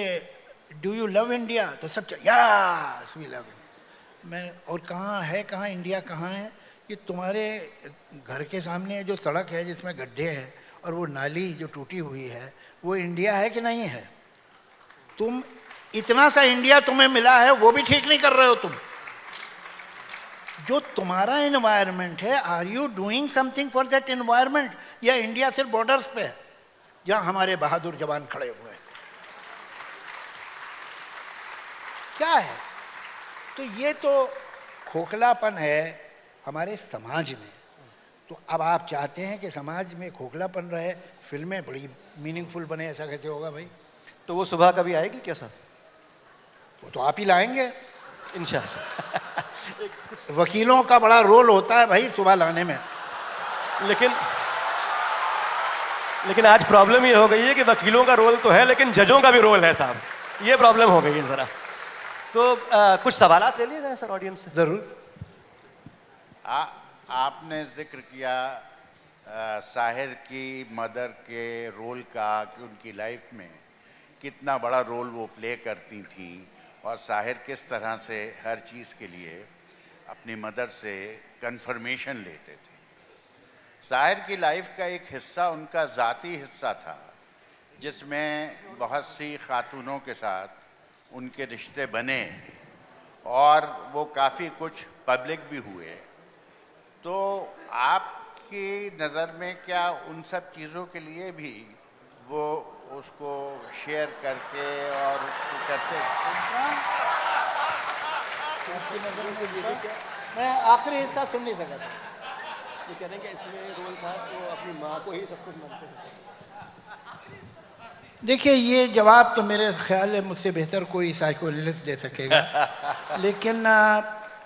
डू यू लव इंडिया, तो सब यस वी लव इट। मैं और कहाँ है, कहाँ इंडिया कहाँ है? ये तुम्हारे घर के सामने जो सड़क है जिसमें गड्ढे हैं और वो नाली जो टूटी हुई है, वो इंडिया है कि नहीं है? तुम इतना सा इंडिया तुम्हें मिला है वो भी ठीक नहीं कर रहे हो तुम। जो तुम्हारा एनवायरनमेंट है, are you doing something for that environment, या इंडिया सिर्फ बॉर्डर्स पे है जहां हमारे बहादुर जवान खड़े हुए हैं? क्या है? तो ये तो खोखलापन है हमारे समाज में। तो अब आप चाहते हैं कि समाज में खोखलापन रहे, फिल्में बड़ी मीनिंगफुल बने, ऐसा कैसे होगा भाई? तो वो सुबह कभी आएगी क्या सर? वो तो आप ही लाएंगे। इंशाल्लाह। वकीलों का बड़ा रोल होता है भाई सुबह लाने में। लेकिन आज प्रॉब्लम ये हो गई है कि वकीलों का रोल तो है लेकिन जजों का भी रोल है साहब, ये प्रॉब्लम हो गई है ज़रा। तो कुछ सवालात ले लिए जाए सर ऑडियंस से। ज़रूर। आपने जिक्र किया साहिर की मदर के रोल का, कि उनकी लाइफ में कितना बड़ा रोल वो प्ले करती थी और साहिर किस तरह से हर चीज़ के लिए अपनी मदर से कंफर्मेशन लेते थे। साहिर की लाइफ का एक हिस्सा उनका ज़ाती हिस्सा था जिसमें बहुत सी खातूनों के साथ उनके रिश्ते बने और वो काफ़ी कुछ पब्लिक भी हुए। तो आपकी नज़र में क्या उन सब चीज़ों के लिए भी वो उसको शेयर करके और उसको करते? मैं आखिरी हिस्सा सुन नहीं सका था। ये कह रहे हैं कि इसमें रोल था तो अपनी माँ को ही सब कुछ मानते थे। देखिए, ये जवाब तो मेरे ख्याल है मुझसे बेहतर कोई साइकोएनालिस्ट दे सकेगा। लेकिन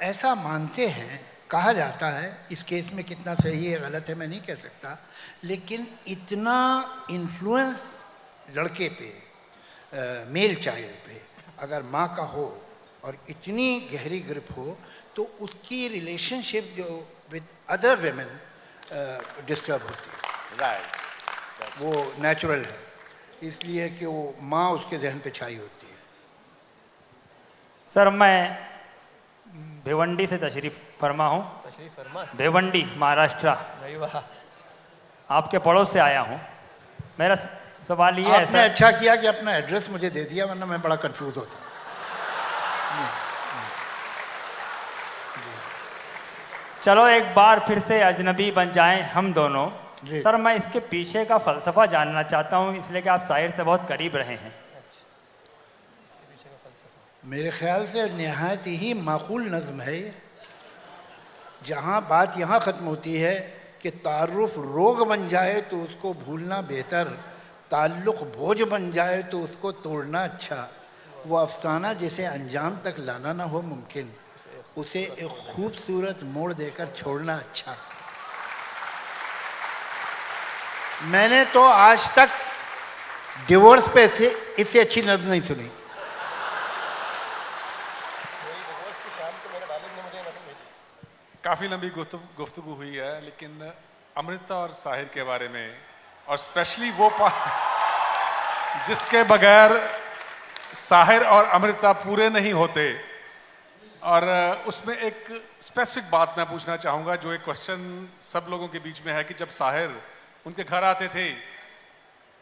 ऐसा मानते हैं, कहा जाता है। इस केस में कितना सही है गलत है मैं नहीं कह सकता, लेकिन इतना इन्फ्लुएंस लड़के पे, मेल चाइल्ड पे अगर माँ का हो और इतनी गहरी ग्रिप हो तो उसकी रिलेशनशिप जो विद अदर वेमेन डिस्टर्ब होती है। राइट। वो नेचुरल है, इसलिए कि वो माँ उसके जहन पे छाई होती है। सर मैं भिवंडी से तशरीफ़ फरमा हूँ। तशरीफ फरमा। भिवंडी महाराष्ट्र, नहीं वाह। आपके पड़ोस से आया हूँ। मेरा सवाल ये है आपने सर, अच्छा किया कि अपना एड्रेस मुझे दे दिया, वरना मैं बड़ा कंफ्यूज होता। चलो एक बार फिर से अजनबी बन जाएं हम दोनों। जी। सर मैं इसके पीछे का फ़लसफ़ा जानना चाहता हूँ, इसलिए कि आप शायर से बहुत करीब रहे हैं। मेरे ख्याल से नहायत ही माकूल नज़्म है ये, जहाँ बात यहाँ ख़त्म होती है कि तारुफ रोग बन जाए तो उसको भूलना बेहतर, ताल्लुक़ बोझ बन जाए तो उसको तोड़ना अच्छा, वो अफसाना जिसे अंजाम तक लाना ना हो मुमकिन, उसे एक खूबसूरत मोड़ देकर छोड़ना अच्छा। मैंने तो आज तक डिवोर्स पे इससे अच्छी नज़्म नहीं सुनी। काफ़ी लंबी गुफ्तगू हुई है, लेकिन अमृता और साहिर के बारे में, और स्पेशली वो पार्ट जिसके बगैर साहिर और अमृता पूरे नहीं होते, और उसमें एक स्पेसिफिक बात मैं पूछना चाहूँगा जो एक क्वेश्चन सब लोगों के बीच में है कि जब साहिर उनके घर आते थे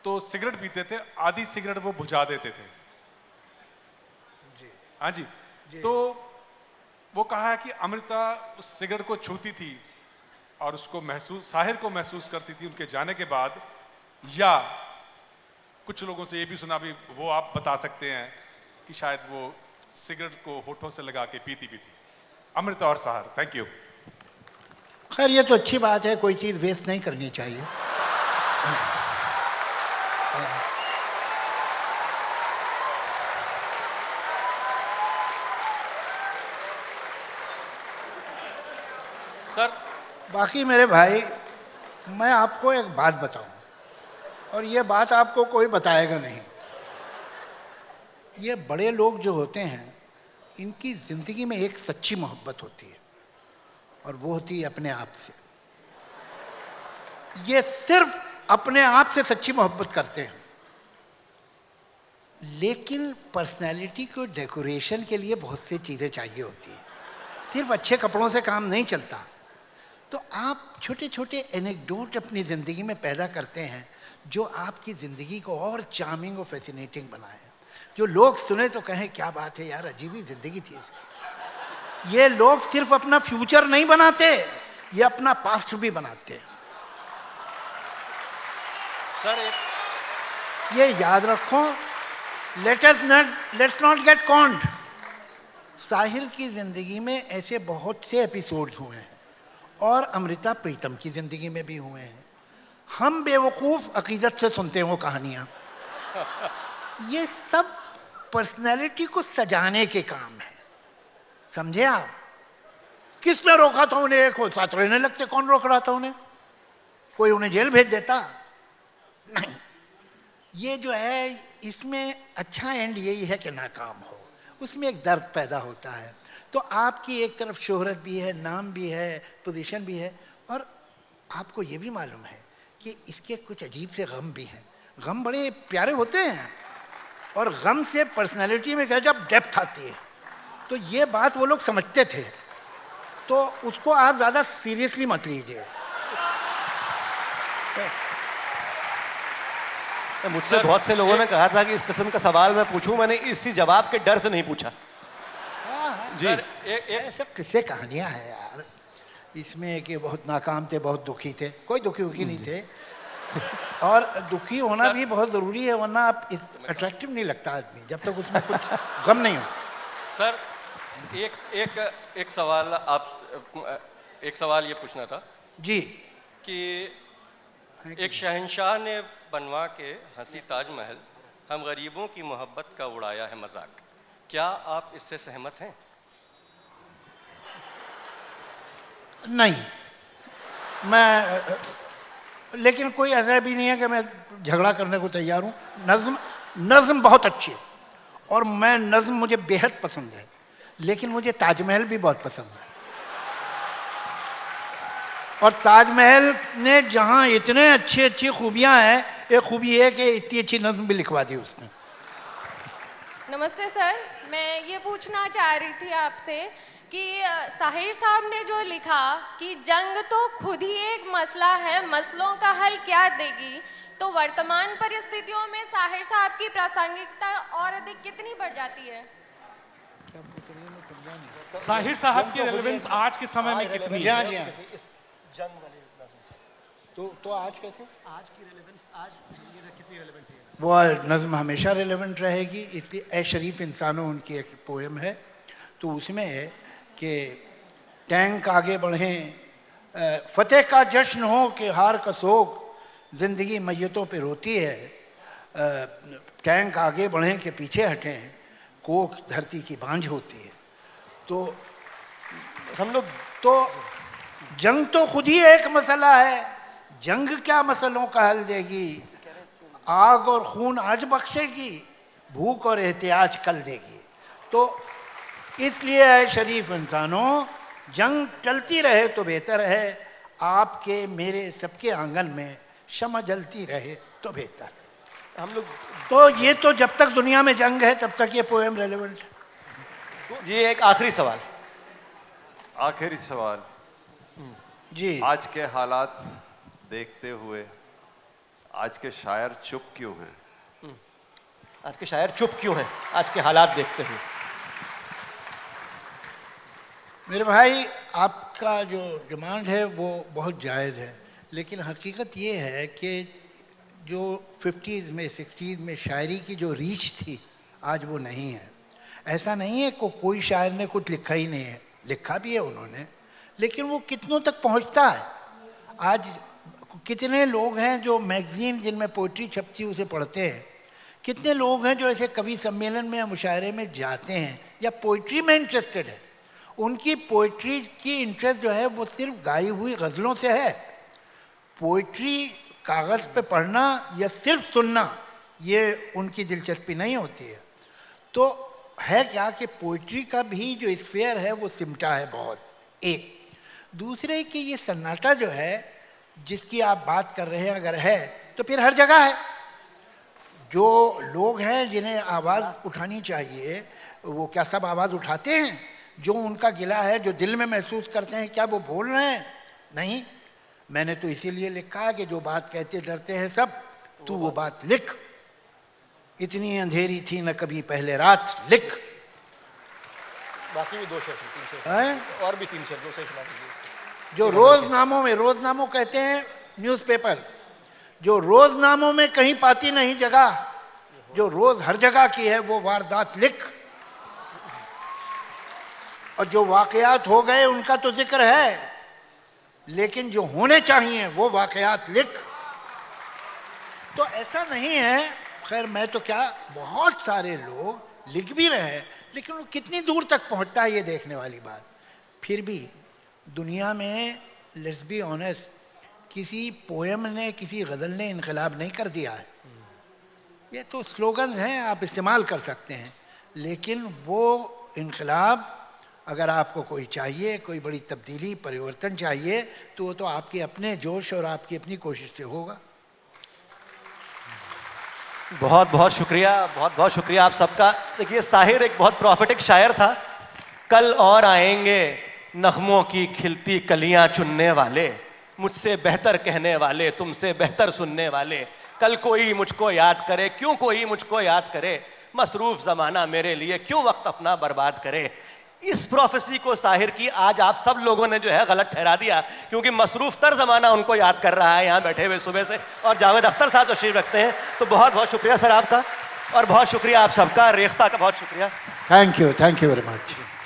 तो सिगरेट पीते थे, आधी सिगरेट वो बुझा देते थे। हाँ जी। तो वो कहा है कि अमृता उस सिगरेट को छूती थी और उसको महसूस, साहिर को महसूस करती थी उनके जाने के बाद, या कुछ लोगों से ये भी सुना भी, वो आप बता सकते हैं कि शायद वो सिगरेट को होठों से लगा के पीती भी थी। अमृता और साहिर। Thank you. खैर ये तो अच्छी बात है, कोई चीज़ वेस्ट नहीं करनी चाहिए। सर बाकी मेरे भाई, मैं आपको एक बात बताऊं, और ये बात आपको कोई बताएगा नहीं। ये बड़े लोग जो होते हैं इनकी ज़िंदगी में एक सच्ची मोहब्बत होती है, और वो होती है अपने आप से। ये सिर्फ अपने आप से सच्ची मोहब्बत करते हैं, लेकिन पर्सनैलिटी को डेकोरेशन के लिए बहुत सी चीज़ें चाहिए होती हैं। सिर्फ अच्छे कपड़ों से काम नहीं चलता। तो आप छोटे छोटे एनेक्डोट अपनी ज़िंदगी में पैदा करते हैं जो आपकी ज़िंदगी को और चार्मिंग और फैसिनेटिंग बनाए। जो लोग सुने तो कहें क्या बात है यार, अजीब ही जिंदगी थी इसकी। ये लोग सिर्फ अपना फ्यूचर नहीं बनाते, ये अपना पास्ट भी बनाते हैं। सर एक ये याद रखो, लेट्स नॉट गेट कॉन्ड। साहिर की जिंदगी में ऐसे बहुत से एपिसोड हुए हैं और अमृता प्रीतम की जिंदगी में भी हुए हैं। हम बेवकूफ़ अकीदत से सुनते हैं वो कहानियाँ। ये सब पर्सनैलिटी को सजाने के काम है, समझे आप? किसने रोका था उन्हें? एक हो साथ रहने लगते, कौन रोक रहा था उन्हें? कोई उन्हें जेल भेज देता? नहीं। ये जो है इसमें अच्छा एंड यही है कि नाकाम हो, उसमें एक दर्द पैदा होता है। तो आपकी एक तरफ शोहरत भी है, नाम भी है, पोजीशन भी है, और आपको ये भी मालूम है कि इसके कुछ अजीब से गम भी हैं। गम बड़े प्यारे होते हैं और गम से पर्सनैलिटी में क्या जब डेप्थ आती है, तो ये बात वो लोग समझते थे, तो उसको आप ज़्यादा सीरियसली मत लीजिए। मुझसे बहुत से लोगों ने कहा था कि इस किस्म का सवाल मैं पूछूं, मैंने इसी जवाब के डर से नहीं पूछा। हाँ, जी ये सब किस्से कहानियाँ हैं यार, इसमें कि बहुत नाकाम थे, बहुत दुखी थे। कोई दुखी उखी नहीं थे, और दुखी होना भी बहुत ज़रूरी है, वरना आप अट्रैक्टिव नहीं लगता आदमी जब तक उसमें कुछ गम नहीं हो। सर एक सवाल एक सवाल ये पूछना था जी। कि एक शहंशाह ने बनवा के हंसी ताजमहल हम गरीबों की मोहब्बत का उड़ाया है मजाक, क्या आप इससे सहमत हैं? नहीं, मैं लेकिन कोई ऐसा भी नहीं है कि मैं झगड़ा करने को तैयार हूँ। नज़्म बहुत अच्छी है और मैं नज़्म मुझे बेहद पसंद है, लेकिन मुझे ताजमहल भी बहुत पसंद है। और ताजमहल ने जहाँ इतने अच्छी अच्छी खूबियाँ हैं, एक खूबी है कि इतनी अच्छी नज़्म भी लिखवा दी उसने। नमस्ते सर, मैं ये पूछना चाह रही थी आपसे कि साहिर साहब ने जो लिखा कि जंग तो खुद ही एक मसला है, मसलों का हल क्या देगी, तो वर्तमान परिस्थितियों में साहिर साहब की प्रासंगिकता और अधिक कितनी बढ़ जाती है? साहिर साहब की रेलेवेंस आज के समय में कितनी जी हाँ, है? जी हाँ। इस जंग वाली नज़्म से तो आज कैसे? आज की रेलेवेंस, आज ये कितनी रेलेवेंट है? वो नज़्म हमेशा रेलेवेंट रहेगी, इसलिए ए शरीफ इंसानों उनकी एक पोएम है, तो उसमें है कि टैंक आगे बढ़ें, फतेह का जश्न हो कि हार का सोग, ज़िंदगी मैयतों पे रोती है, टैंक आगे बढ़ें कि पीछे हटें, कोख धरती की बांझ होती है। तो हम लोग तो जंग तो खुद ही एक मसला है, जंग क्या मसलों का हल देगी, आग और खून आज बख्शेगी, भूख और एहतियाज कल देगी। तो इसलिए है शरीफ इंसानों, जंग चलती रहे तो बेहतर है, आपके मेरे सबके आंगन में शमा जलती रहे तो बेहतर। हम लोग तो ये तो जब तक दुनिया में जंग है तब तक ये पोएम रेलेवेंट है। ये एक आखिरी सवाल, आखिरी सवाल जी। आज के हालात देखते हुए आज के शायर चुप क्यों हैं? आज के शायर चुप क्यों हैं आज के हालात देखते हुए? मेरे भाई, आपका जो डिमांड है वो बहुत जायज़ है, लेकिन हकीकत ये है कि जो 50s में 60s में शायरी की जो रीच थी आज वो नहीं है। ऐसा नहीं है कि कोई शायर ने कुछ लिखा ही नहीं है, लिखा भी है उन्होंने, लेकिन वो कितनों तक पहुंचता है। आज कितने लोग हैं जो मैगज़ीन जिनमें पोइट्री छपती है उसे पढ़ते हैं, कितने लोग हैं जो ऐसे कवि सम्मेलन में या मुशायरे में जाते हैं या पोइट्री में इंटरेस्टेड है, उनकी पोइट्री की इंटरेस्ट जो है वो सिर्फ गाई हुई गज़लों से है। पोइट्री कागज़ पे पढ़ना या सिर्फ सुनना ये उनकी दिलचस्पी नहीं होती है। तो है क्या कि पोइट्री का भी जो स्फीयर है वो सिमटा है बहुत। एक दूसरे कि ये सन्नाटा जो है जिसकी आप बात कर रहे हैं अगर है तो फिर हर जगह है। जो लोग हैं जिन्हें आवाज़ उठानी चाहिए वो क्या सब आवाज़ उठाते हैं? जो उनका गिला है, जो दिल में महसूस करते हैं, क्या वो बोल रहे हैं? नहीं। मैंने तो इसीलिए लिखा है कि जो बात कहते डरते हैं सब, तू वो बात लिख। इतनी अंधेरी थी न कभी पहले रात, लिख। बाकी भी 2 शेर, 3 शेर हैं? और भी 3 शेर, 2 शेर सुना दीजिए इसके। जो रोजनामों में, रोजनामों कहते हैं न्यूज़पेपर, जो रोजनामों में कहीं पाती नहीं जगह, जो रोज हर जगह की है, वो वारदात लिख। और जो वाकयात हो गए उनका तो जिक्र है, लेकिन जो होने चाहिए वो वाकयात लिख। तो ऐसा नहीं है, खैर मैं तो क्या, बहुत सारे लोग लिख भी रहे हैं, लेकिन वो कितनी दूर तक पहुंचता है ये देखने वाली बात। फिर भी दुनिया में, लेट्स बी ऑनेस्ट, किसी पोएम ने, किसी गज़ल ने इनकलाब नहीं कर दिया है। ये तो स्लोगन हैं, आप इस्तेमाल कर सकते हैं, लेकिन वो इनकलाब अगर आपको कोई चाहिए, कोई बड़ी तब्दीली, परिवर्तन चाहिए, तो वो तो आपके अपने जोश और आपकी अपनी कोशिश से होगा। बहुत बहुत शुक्रिया, बहुत बहुत शुक्रिया आप सबका। देखिए, साहिर एक बहुत प्रॉफिटिक शायर था। कल और आएंगे नग़मों की खिलती कलियां चुनने वाले, मुझसे बेहतर कहने वाले, तुमसे बेहतर सुनने वाले। कल कोई मुझको याद करे, क्यों कोई मुझको याद करे, मसरूफ़ ज़माना मेरे लिए क्यों वक्त अपना बर्बाद करे। इस प्रोफेसी को साहिर की आज आप सब लोगों ने जो है गलत ठहरा दिया, क्योंकि मसरूफ़ तर ज़माना उनको याद कर रहा है यहाँ बैठे हुए सुबह से, और जावेद अख्तर साहब तशरीफ रखते हैं। तो बहुत बहुत शुक्रिया सर आपका, और बहुत शुक्रिया आप सबका, रेख्ता का बहुत शुक्रिया। Thank you very much.